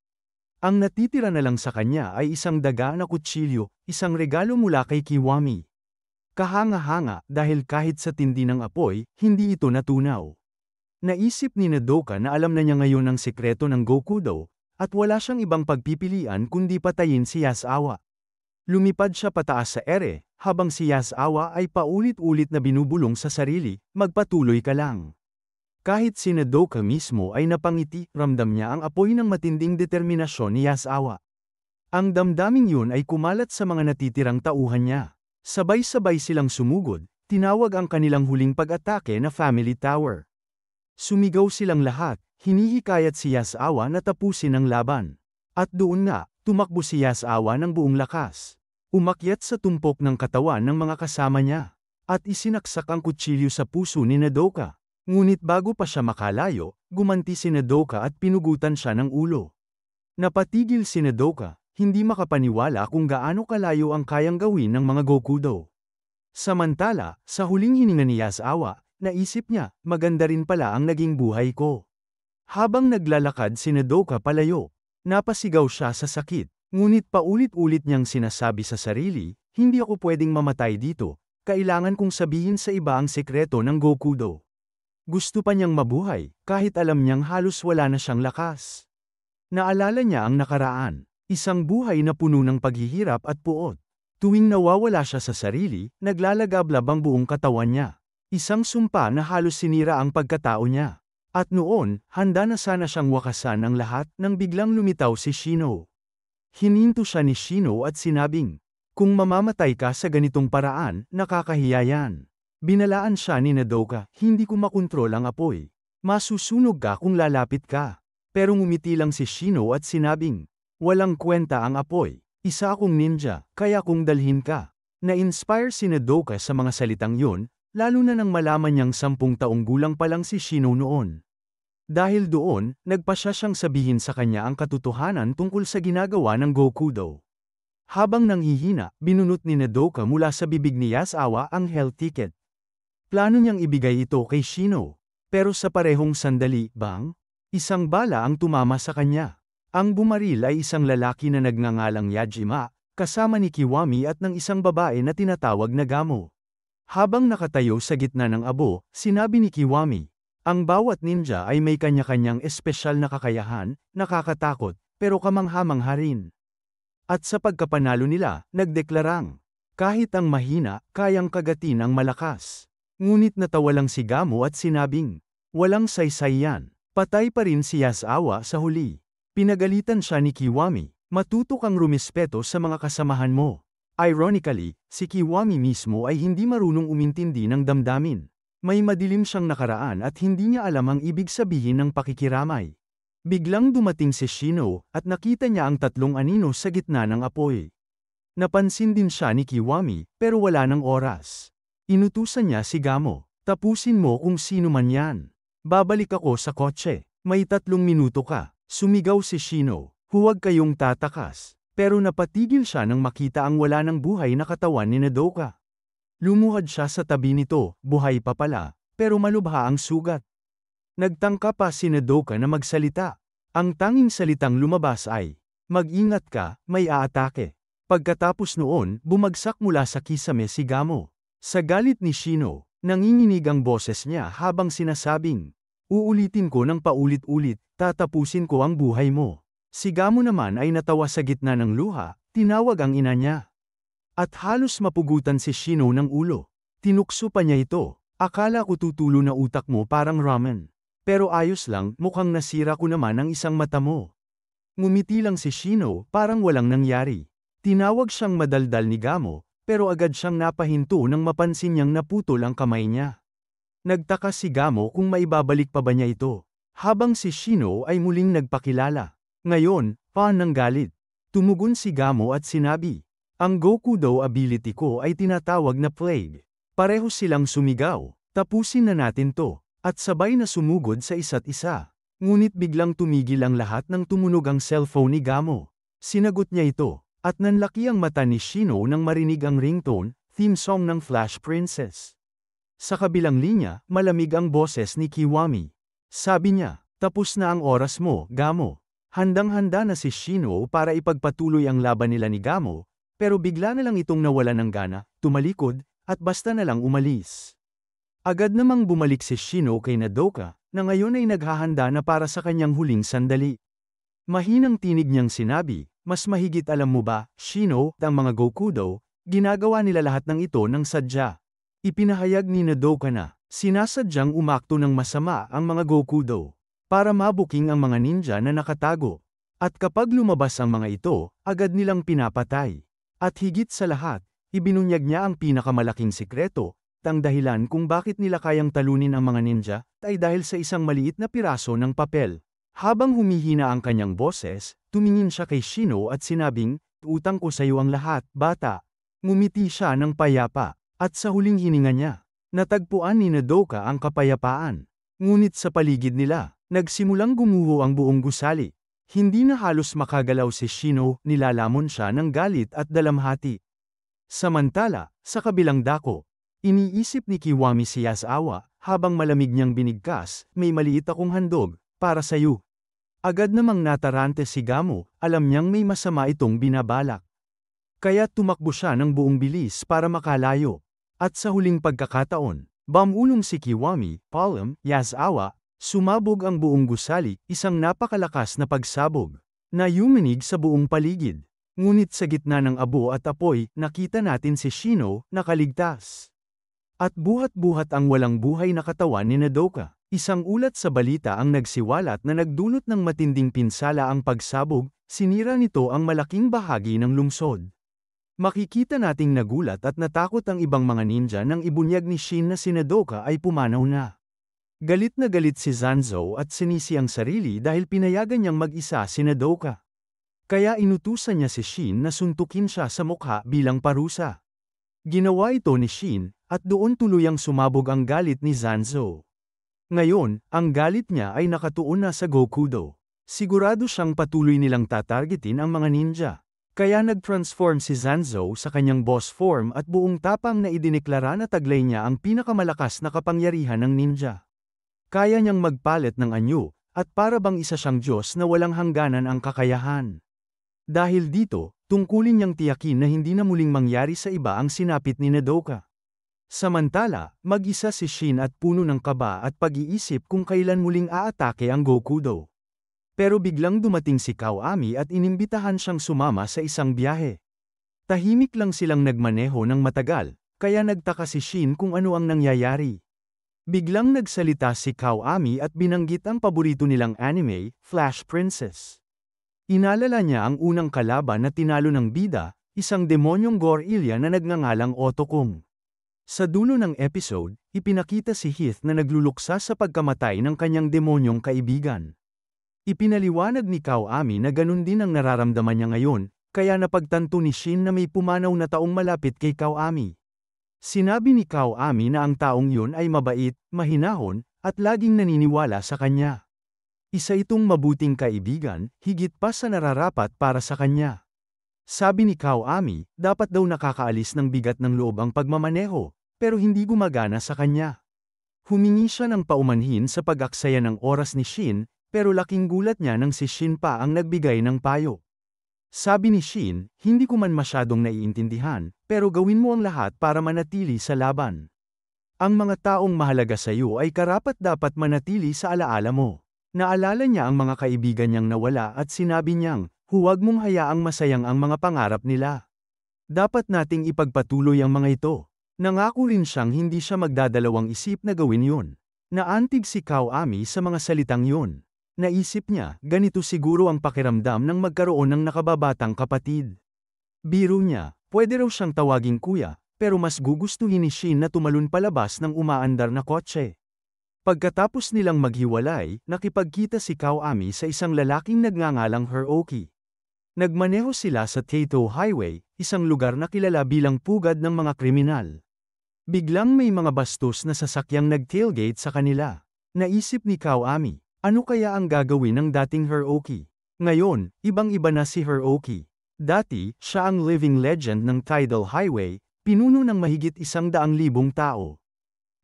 Speaker 1: Ang natitira na lang sa kanya ay isang daga na kutsilyo, isang regalo mula kay Kiwami. Kahanga-hanga dahil kahit sa tindi ng apoy, hindi ito natunaw. Naisip ni Nodoka na alam na niya ngayon ang sikreto ng Gokudo, at wala siyang ibang pagpipilian kundi patayin si Yasawa. Lumipad siya pataas sa ere, habang si Yasawa ay paulit-ulit na binubulong sa sarili, magpatuloy ka lang. Kahit si Nodoka mismo ay napangiti, ramdam niya ang apoy ng matinding determinasyon ni Yasawa. Ang damdaming yun ay kumalat sa mga natitirang tauhan niya. Sabay-sabay silang sumugod, tinawag ang kanilang huling pag-atake na Family Tower. Sumigaw silang lahat, hinihikayat si Yasawa na tapusin ang laban. At doon nga, tumakbo si Yasawa ng buong lakas. Umakyat sa tumpok ng katawan ng mga kasama niya. At isinaksak ang kutsilyo sa puso ni Nodoka. Ngunit bago pa siya makalayo, gumanti si Nodoka at pinugutan siya ng ulo. Napatigil si Nodoka. Hindi makapaniwala kung gaano kalayo ang kayang gawin ng mga Gokudo. Samantala, sa huling hininga ni Yasawa, naisip niya, maganda rin pala ang naging buhay ko. Habang naglalakad si Nodoka palayo, napasigaw siya sa sakit, ngunit paulit-ulit niyang sinasabi sa sarili, hindi ako pwedeng mamatay dito, kailangan kong sabihin sa iba ang sekreto ng Gokudo. Gusto pa niyang mabuhay, kahit alam niyang halos wala na siyang lakas. Naalala niya ang nakaraan. Isang buhay na puno ng paghihirap at puot. Tuwing nawawala siya sa sarili, naglalagablab ang buong katawan niya. Isang sumpa na halos sinira ang pagkatao niya. At noon, handa na sana siyang wakasan ang lahat nang biglang lumitaw si Shino. Hininto siya ni Shino at sinabing, kung mamamatay ka sa ganitong paraan, nakakahiya yan. Binalaan siya ni Nodoka, hindi ko makontrol ang apoy. Masusunog ka kung lalapit ka. Pero ngumiti lang si Shino at sinabing, walang kwenta ang apoy. Isa akong ninja, kaya kung dalhin ka. Na-inspire si Nodoka sa mga salitang yun, lalo na nang malaman niyang 10 taong gulang pa lang si Shino noon. Dahil doon, nagpasya siyang sabihin sa kanya ang katotohanan tungkol sa ginagawa ng Gokudo. Habang nanghihina, binunot ni Nodoka mula sa bibig ni Yasawa ang hell ticket. Plano niyang ibigay ito kay Shino. Pero sa parehong sandali, isang bala ang tumama sa kanya. Ang bumaril ay isang lalaki na nagngangalang Yajima, kasama ni Kiwami at ng isang babae na tinatawag na Gamo. Habang nakatayo sa gitna ng abo, sinabi ni Kiwami, Ang bawat ninja ay may kanya-kanyang espesyal na kakayahan, nakakatakot, pero kamangha-mangha rin. At sa pagkapanalo nila, nagdeklarang, kahit ang mahina, kayang kagatin ang malakas. Ngunit natawa lang si Gamo at sinabing, walang saysay yan. Patay pa rin si Yazawa sa huli. Pinagalitan siya ni Kiwami, matuto kang rumispeto sa mga kasamahan mo. Ironically, si Kiwami mismo ay hindi marunong umintindi ng damdamin. May madilim siyang nakaraan at hindi niya alam ang ibig sabihin ng pakikiramay. Biglang dumating si Shino at nakita niya ang tatlong anino sa gitna ng apoy. Napansin din siya ni Kiwami pero wala ng oras. Inutusan niya si Gamo, tapusin mo kung sino man yan. Babalik ako sa kotse, may 3 minuto ka. Sumigaw si Shino, huwag kayong tatakas. Pero napatigil siya nang makita ang wala ng buhay na katawan ni Nodoka. Lumuhad siya sa tabi nito, buhay pa pala, pero malubha ang sugat. Nagtangka pa si Nodoka na magsalita. Ang tanging salitang lumabas ay, mag-ingat ka, may aatake. Pagkatapos noon, bumagsak mula sa kisame si Gamo. Sa galit ni Shino, nanginginig ang boses niya habang sinasabing, uulitin ko ng paulit-ulit, tatapusin ko ang buhay mo. Si Gamo naman ay natawa sa gitna ng luha, tinawag ang ina niya. At halos mapugutan si Shino ng ulo. Tinukso pa niya ito, akala ko tutulo na utak mo parang ramen. Pero ayos lang, mukhang nasira ko naman ang isang mata mo. Ngumiti lang si Shino, parang walang nangyari. Tinawag siyang madaldal ni Gamo, pero agad siyang napahinto nang mapansin niyang naputol ang kamay niya. Nagtaka si Gamo kung maibabalik pa ba niya ito. Habang si Shino ay muling nagpakilala. Ngayon, paan ng galit. Tumugon si Gamo at sinabi, ang Gokudo ability ko ay tinatawag na Plague. Pareho silang sumigaw, tapusin na natin to, at sabay na sumugod sa isa't isa. Ngunit biglang tumigil ang lahat nang tumunog ang cellphone ni Gamo. Sinagot niya ito, at nanlaki ang mata ni Shino nang marinig ang ringtone, theme song ng Flash Princess. Sa kabilang linya, malamig ang boses ni Kiwami. Sabi niya, tapos na ang oras mo, Gamo. Handang-handa na si Shino para ipagpatuloy ang laban nila ni Gamo, pero bigla na lang itong nawala ng gana, tumalikod, at basta na lang umalis. Agad namang bumalik si Shino kay Nodoka, na ngayon ay naghahanda na para sa kanyang huling sandali. Mahinang tinig niyang sinabi, mas mahigit alam mo ba, Shino, ang mga Gokudo, ginagawa nila lahat ng ito ng sadya. Ipinahayag ni Nodoka na, sinasadyang umakto ng masama ang mga Gokudo, para mabuking ang mga ninja na nakatago. At kapag lumabas ang mga ito, agad nilang pinapatay. At higit sa lahat, ibinunyag niya ang pinakamalaking sikreto, ang dahilan kung bakit nila kayang talunin ang mga ninja, ay dahil sa isang maliit na piraso ng papel. Habang humihina ang kanyang boses, tumingin siya kay Shino at sinabing, utang ko sa iyo ang lahat, bata. Ngumiti siya ng payapa, at sa huling hininga niya, natagpuan ni Nodoka ang kapayapaan. Ngunit sa paligid nila, nagsimulang gumuho ang buong gusali. Hindi na halos makagalaw si Shino, nilalamon siya ng galit at dalamhati. Samantala, sa kabilang dako, iniisip ni Kiwami si Yazawa, habang malamig niyang binigkas, may maliit akong handog, para sa'yo. Agad namang natarante si Gamo, alam niyang may masama itong binabalak. Kaya tumakbo siya ng buong bilis para makalayo. At sa huling pagkakataon, bumulong si Kiwami, Palm, Yazawa, sumabog ang buong gusali, isang napakalakas na pagsabog, na yuminig sa buong paligid. Ngunit sa gitna ng abo at apoy, nakita natin si Shino, nakaligtas. At buhat-buhat ang walang buhay na katawan ni Nodoka. Isang ulat sa balita ang nagsiwalat na nagdulot ng matinding pinsala ang pagsabog, sinira nito ang malaking bahagi ng lungsod. Makikita nating nagulat at natakot ang ibang mga ninja nang ibunyag ni Shin na si Nodoka ay pumanaw na. Galit na galit si Zanzo at sinisi ang sarili dahil pinayagan niyang mag-isa si Nodoka. Kaya inutusan niya si Shin na suntukin siya sa mukha bilang parusa. Ginawa ito ni Shin, at doon tuluyang sumabog ang galit ni Zanzo. Ngayon, ang galit niya ay nakatuon na sa Gokudo. Sigurado siyang patuloy nilang tatargetin ang mga ninja. Kaya nag-transform si Zanzo sa kanyang boss form at buong tapang na idineklara na taglay niya ang pinakamalakas na kapangyarihan ng ninja. Kaya niyang magpalit ng anyo, at para bang isa siyang Diyos na walang hangganan ang kakayahan. Dahil dito, tungkulin niyang tiyakin na hindi na muling mangyari sa iba ang sinapit ni Nodoka. Samantala, mag-isa si Shin at puno ng kaba at pag-iisip kung kailan muling aatake ang Gokudo. Pero biglang dumating si Kawami at inimbitahan siyang sumama sa isang biyahe. Tahimik lang silang nagmaneho ng matagal, kaya nagtaka si Shin kung ano ang nangyayari. Biglang nagsalita si Kawami at binanggit ang paborito nilang anime, Flash Princess. Inalala niya ang unang kalaban na tinalo ng bida, isang demonyong gorilla na nagngangalang Otokong. Sa dulo ng episode, ipinakita si Heath na nagluluksa sa pagkamatay ng kanyang demonyong kaibigan. Ipinaliwanag ni Kawami na ganun din ang nararamdaman niya ngayon, kaya napagtanto ni Shin na may pumanaw na taong malapit kay Kawami. Sinabi ni Kawami na ang taong yun ay mabait, mahinahon, at laging naniniwala sa kanya. Isa itong mabuting kaibigan, higit pa sa nararapat para sa kanya. Sabi ni Kawami, dapat daw nakakaalis ng bigat ng loob ang pagmamaneho, pero hindi gumagana sa kanya. Humingi siya ng paumanhin sa pag-aksaya ng oras ni Shin, pero laking gulat niya nang si Shin pa ang nagbigay ng payo. Sabi ni Shin, hindi ko man masyadong naiintindihan, pero gawin mo ang lahat para manatili sa laban. Ang mga taong mahalaga sa iyo ay karapat-dapat manatili sa alaala mo. Naalala niya ang mga kaibigan niyang nawala at sinabi niyang, huwag mong hayaang masayang ang mga pangarap nila. Dapat nating ipagpatuloy ang mga ito. Nangako rin siyang hindi siya magdadalawang isip na gawin yun. Naantig si Kawami sa mga salitang yun. Naisip niya, ganito siguro ang pakiramdam ng magkaroon ng nakababatang kapatid. Biro niya, pwede raw siyang tawaging kuya, pero mas gugustuhin ni Shin na tumalon palabas ng umaandar na kotse. Pagkatapos nilang maghiwalay, nakipagkita si Kawami sa isang lalaking nagngangalang Hiroki. Nagmaneho sila sa Taito Highway, isang lugar na kilala bilang pugad ng mga kriminal. Biglang may mga bastos na sasakyang nag-tailgate sa kanila. Naisip ni Kawami, ano kaya ang gagawin ng dating Hiroki? Ngayon, ibang-iba na si Hiroki. Dati, siya ang living legend ng Tidal Highway, pinuno ng mahigit 100,000 tao.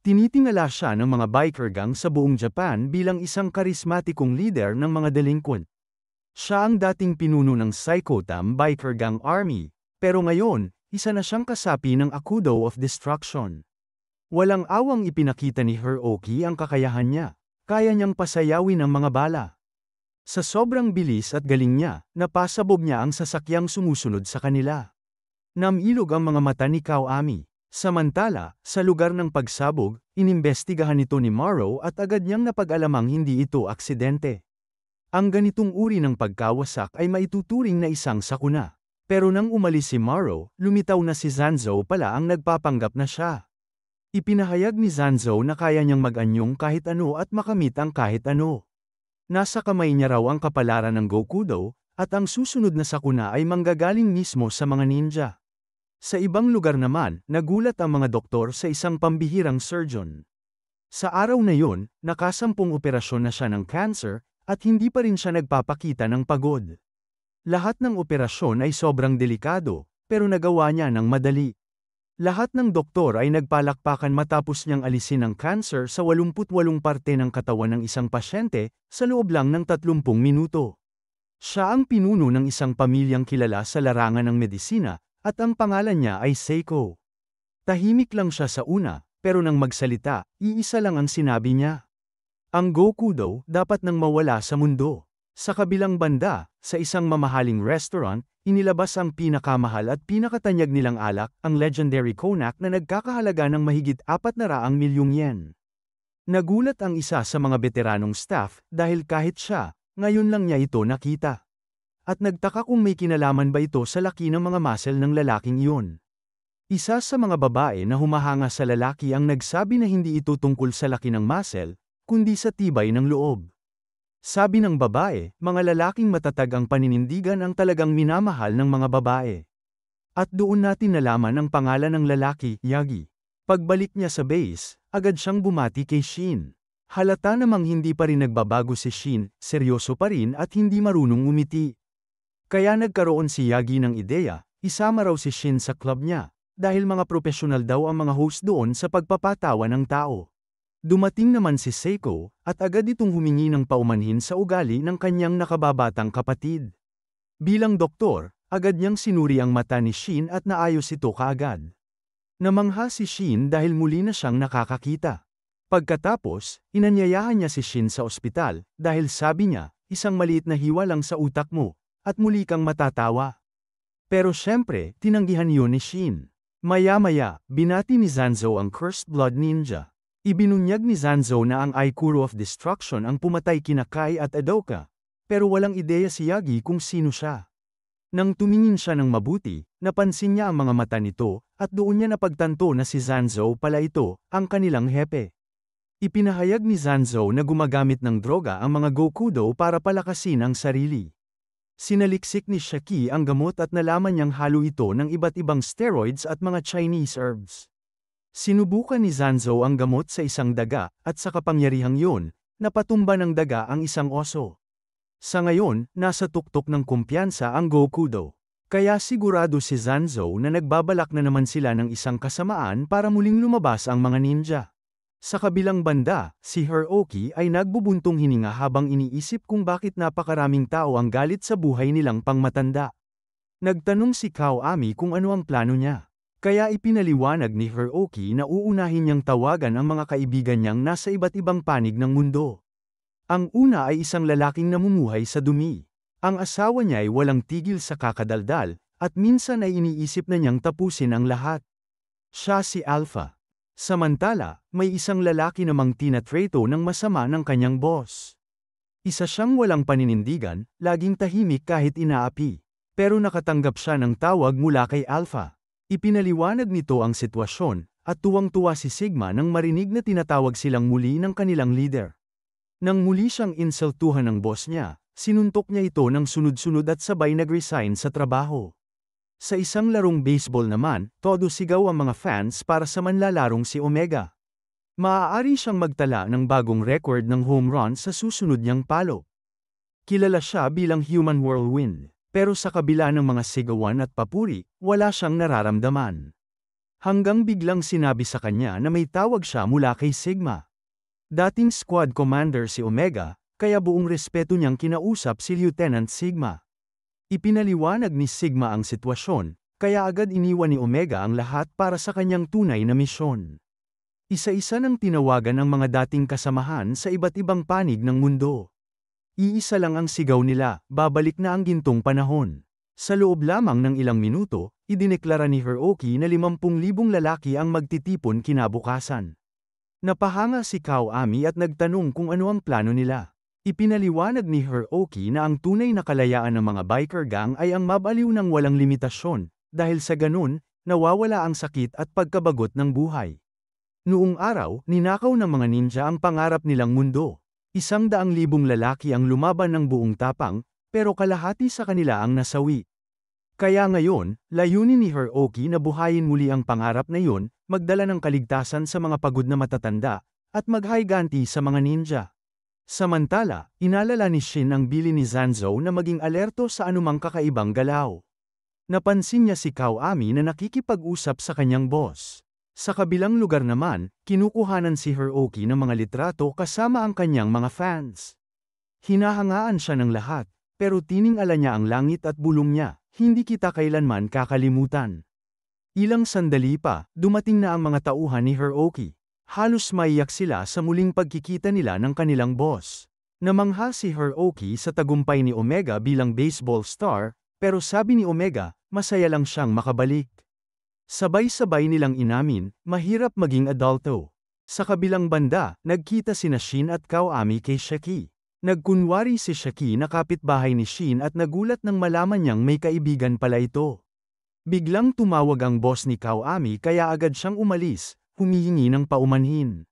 Speaker 1: Tinitingala siya ng mga biker gang sa buong Japan bilang isang karismatikong leader ng mga delinquent. Siya ang dating pinuno ng Psychotam Biker Gang Army, pero ngayon, isa na siyang kasapi ng Akudo of Destruction. Walang awang ipinakita ni Hiroki ang kakayahan niya. Kaya niyang pasayawin ang mga bala. Sa sobrang bilis at galing niya, napasabog niya ang sasakyang sumusunod sa kanila. Namilog ang mga mata ni Kawami. Samantala, sa lugar ng pagsabog, inimbestigahan ito ni Morrow at agad niyang napag-alamang hindi ito aksidente. Ang ganitong uri ng pagkawasak ay maituturing na isang sakuna. Pero nang umalis si Morrow, lumitaw na si Zanzo pala ang nagpapanggap na siya. Ipinahayag ni Zanzo na kaya niyang mag-anyong kahit ano at makamit ang kahit ano. Nasa kamay niya raw ang kapalaran ng Gokudo, at ang susunod na sakuna ay manggagaling mismo sa mga ninja. Sa ibang lugar naman, nagulat ang mga doktor sa isang pambihirang surgeon. Sa araw na yun, nakasampung operasyon na siya ng cancer, at hindi pa rin siya nagpapakita ng pagod. Lahat ng operasyon ay sobrang delikado, pero nagawa niya ng madali. Lahat ng doktor ay nagpalakpakan matapos niyang alisin ang cancer sa 88 parte ng katawan ng isang pasyente, sa loob lang ng 30 minuto. Siya ang pinuno ng isang pamilyang kilala sa larangan ng medisina, at ang pangalan niya ay Seiko. Tahimik lang siya sa una, pero nang magsalita, iisa lang ang sinabi niya. Ang Gokudo dapat nang mawala sa mundo. Sa kabilang banda, sa isang mamahaling restaurant, inilabas ang pinakamahal at pinakatanyag nilang alak, ang legendary cognac na nagkakahalaga ng mahigit 400 milyong yen. Nagulat ang isa sa mga veteranong staff dahil kahit siya, ngayon lang niya ito nakita. At nagtaka kung may kinalaman ba ito sa laki ng mga muscle ng lalaking iyon. Isa sa mga babae na humahanga sa lalaki ang nagsabi na hindi ito tungkol sa laki ng muscle, kundi sa tibay ng loob. Sabi ng babae, mga lalaking matatag ang paninindigan ang talagang minamahal ng mga babae. At doon natin nalaman ang pangalan ng lalaki, Yagi. Pagbalik niya sa base, agad siyang bumati kay Shin. Halata namang hindi pa rin nagbabago si Shin, seryoso pa rin at hindi marunong umiti. Kaya nagkaroon si Yagi ng ideya, isama raw si Shin sa club niya, dahil mga profesional daw ang mga host doon sa pagpapatawa ng tao. Dumating naman si Seiko, at agad itong humingi ng paumanhin sa ugali ng kanyang nakababatang kapatid. Bilang doktor, agad niyang sinuri ang mata ni Shin at naayos ito kaagad. Namangha si Shin dahil muli na siyang nakakakita. Pagkatapos, inanyayahan niya si Shin sa ospital, dahil sabi niya, isang maliit na hiwa lang sa utak mo, at muli kang matatawa. Pero syempre, tinanggihan yun ni Shin. Maya-maya, binati ni Zanzo ang Cursed Blood Ninja. Ibinunyag ni Zanzo na ang Aikuro of Destruction ang pumatay kina Kai at Edoka, pero walang ideya si Yagi kung sino siya. Nang tumingin siya ng mabuti, napansin niya ang mga mata nito, at doon niya napagtanto na si Zanzo pala ito, ang kanilang hepe. Ipinahayag ni Zanzo na gumagamit ng droga ang mga Gokudo para palakasin ang sarili. Sinaliksik ni Shaki ang gamot at nalaman niyang halo ito ng iba't ibang steroids at mga Chinese herbs. Sinubukan ni Zanzo ang gamot sa isang daga, at sa kapangyarihang yun, napatumba ng daga ang isang oso. Sa ngayon, nasa tuktok ng kumpiyansa ang Gokudo. Kaya sigurado si Zanzo na nagbabalak na naman sila ng isang kasamaan para muling lumabas ang mga ninja. Sa kabilang banda, si Hiroki ay nagbubuntong hininga habang iniisip kung bakit napakaraming tao ang galit sa buhay nilang pangmatanda. Nagtanong si Kaoami kung ano ang plano niya. Kaya ipinaliwanag ni Hiroki na uunahin niyang tawagan ang mga kaibigan niyang nasa iba't ibang panig ng mundo. Ang una ay isang lalaking namumuhay sa dumi. Ang asawa niya ay walang tigil sa kakadaldal, at minsan ay iniisip na niyang tapusin ang lahat. Siya si Alpha. Samantala, may isang lalaki namang tinatreto ng masama ng kanyang boss. Isa siyang walang paninindigan, laging tahimik kahit inaapi. Pero nakatanggap siya ng tawag mula kay Alpha. Ipinaliwanag nito ang sitwasyon, at tuwang-tuwa si Sigma nang marinig na tinatawag silang muli ng kanilang leader. Nang muli siyang insultuhan ng boss niya, sinuntok niya ito ng sunod-sunod at sabay nag-resign sa trabaho. Sa isang larong baseball naman, todo sigaw ang mga fans para sa manlalarong si Omega. Maaari siyang magtala ng bagong record ng home run sa susunod niyang palo. Kilala siya bilang Human Whirlwind, pero sa kabila ng mga sigawan at papuri, wala siyang nararamdaman. Hanggang biglang sinabi sa kanya na may tawag siya mula kay Sigma. Dating squad commander si Omega, kaya buong respeto niyang kinausap si Lieutenant Sigma. Ipinaliwanag ni Sigma ang sitwasyon, kaya agad iniwan ni Omega ang lahat para sa kanyang tunay na misyon. Isa-isa nang tinawagan ang mga dating kasamahan sa iba't ibang panig ng mundo. Iisa lang ang sigaw nila, babalik na ang gintong panahon. Sa loob lamang ng ilang minuto, idineklara ni Hiroki na 50,000 lalaki ang magtitipon kinabukasan. Napahanga si Kaoami at nagtanong kung ano ang plano nila. Ipinaliwanag ni Hiroki na ang tunay na kalayaan ng mga biker gang ay ang mabaliw ng walang limitasyon, dahil sa ganun, nawawala ang sakit at pagkabagot ng buhay. Noong araw, ninakaw ng mga ninja ang pangarap nilang mundo. 100,000 lalaki ang lumaban ng buong tapang, pero kalahati sa kanila ang nasawi. Kaya ngayon, layunin ni Hiroki na buhayin muli ang pangarap na yun, magdala ng kaligtasan sa mga pagod na matatanda, at maghayganti sa mga ninja. Samantala, inalala ni Shin ang bili ni Zanzo na maging alerto sa anumang kakaibang galaw. Napansin niya si Kaoami na nakikipag-usap sa kanyang boss. Sa kabilang lugar naman, kinukuhanan si Hiroki ng mga litrato kasama ang kanyang mga fans. Hinahangaan siya ng lahat, pero tiningala niya ang langit at bulong niya, hindi kita kailanman kakalimutan. Ilang sandali pa, dumating na ang mga tauhan ni Hiroki. Halos maiyak sila sa muling pagkikita nila ng kanilang boss. Namangha si Hiroki sa tagumpay ni Omega bilang baseball star, pero sabi ni Omega, masaya lang siyang makabalik. Sabay-sabay nilang inamin, mahirap maging adulto. Sa kabilang banda, nagkita sina Shin at Kaoami kay Shaki. Nagkunwari si Shaki na kapitbahay ni Shin at nagulat nang malaman niyang may kaibigan pala ito. Biglang tumawag ang boss ni Kaoami kaya agad siyang umalis, humihingi ng paumanhin.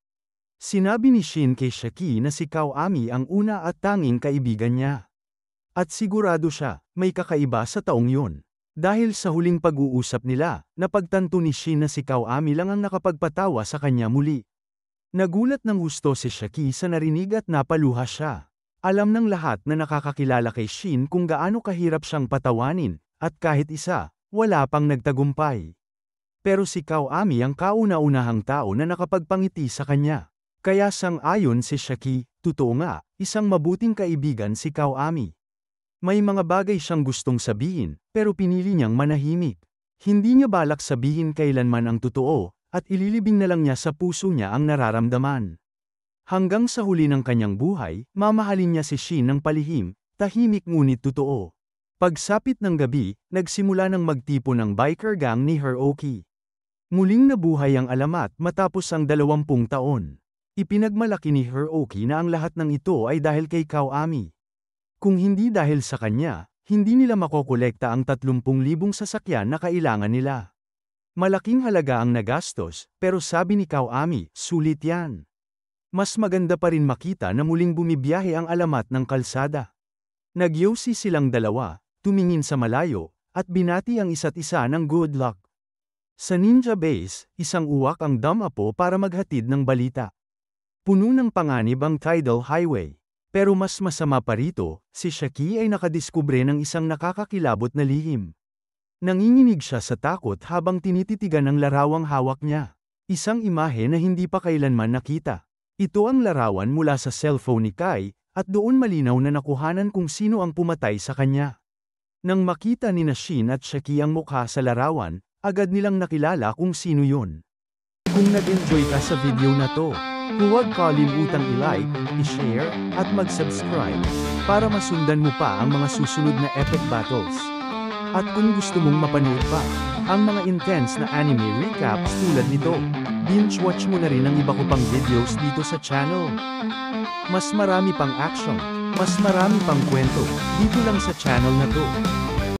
Speaker 1: Sinabi ni Shin kay Shaki na si Kaoami ang una at tanging kaibigan niya. At sigurado siya, may kakaiba sa taong yun. Dahil sa huling pag-uusap nila, napagtanto ni Shin na si Kaoami lang ang nakapagpatawa sa kanya muli. Nagulat ng husto si Shaki sa narinig at napaluha siya. Alam ng lahat na nakakakilala kay Shin kung gaano kahirap siyang patawanin, at kahit isa, wala pang nagtagumpay. Pero si Kaoami ang kauna-unahang tao na nakapagpangiti sa kanya. Kaya sang-ayon si Shaki, totoo nga, isang mabuting kaibigan si Kaoami. May mga bagay siyang gustong sabihin, pero pinili niyang manahimik. Hindi niya balak sabihin kailanman ang totoo, at ililibing na lang niya sa puso niya ang nararamdaman. Hanggang sa huli ng kanyang buhay, mamahalin niya si Shin ng palihim, tahimik ngunit totoo. Pagsapit ng gabi, nagsimula ng magtipon ng biker gang ni Hiroki. Muling nabuhay ang alamat matapos ang 20 taon. Ipinagmalaki ni Hiroki na ang lahat ng ito ay dahil kay Kawami. Kung hindi dahil sa kanya, hindi nila makokolekta ang 30,000 sasakyan na kailangan nila. Malaking halaga ang nagastos, pero sabi ni Kawami, sulit yan. Mas maganda pa rin makita na muling bumibiyahe ang alamat ng kalsada. Nagyosi silang dalawa, tumingin sa malayo, at binati ang isa't isa ng good luck. Sa Ninja Base, isang uwak ang damapo para maghatid ng balita. Puno ng panganib ang Tidal Highway. Pero mas masama pa rito, si Shaki ay nakadiskubre ng isang nakakakilabot na lihim. Nanginginig siya sa takot habang tinititigan ang larawang hawak niya. Isang imahe na hindi pa kailanman nakita. Ito ang larawan mula sa cellphone ni Kai, at doon malinaw na nakuhanan kung sino ang pumatay sa kanya. Nang makita ni Shin at Shaki ang mukha sa larawan, agad nilang nakilala kung sino yun. Kung nag-enjoy ka sa video na to, huwag kalimutang i-like, i-share, at mag-subscribe, para masundan mo pa ang mga susunod na epic battles. At kung gusto mong mapanood pa, ang mga intense na anime recaps tulad nito, binge-watch mo na rin ang iba ko pang videos dito sa channel. Mas marami pang action, mas marami pang kwento, dito lang sa channel na to.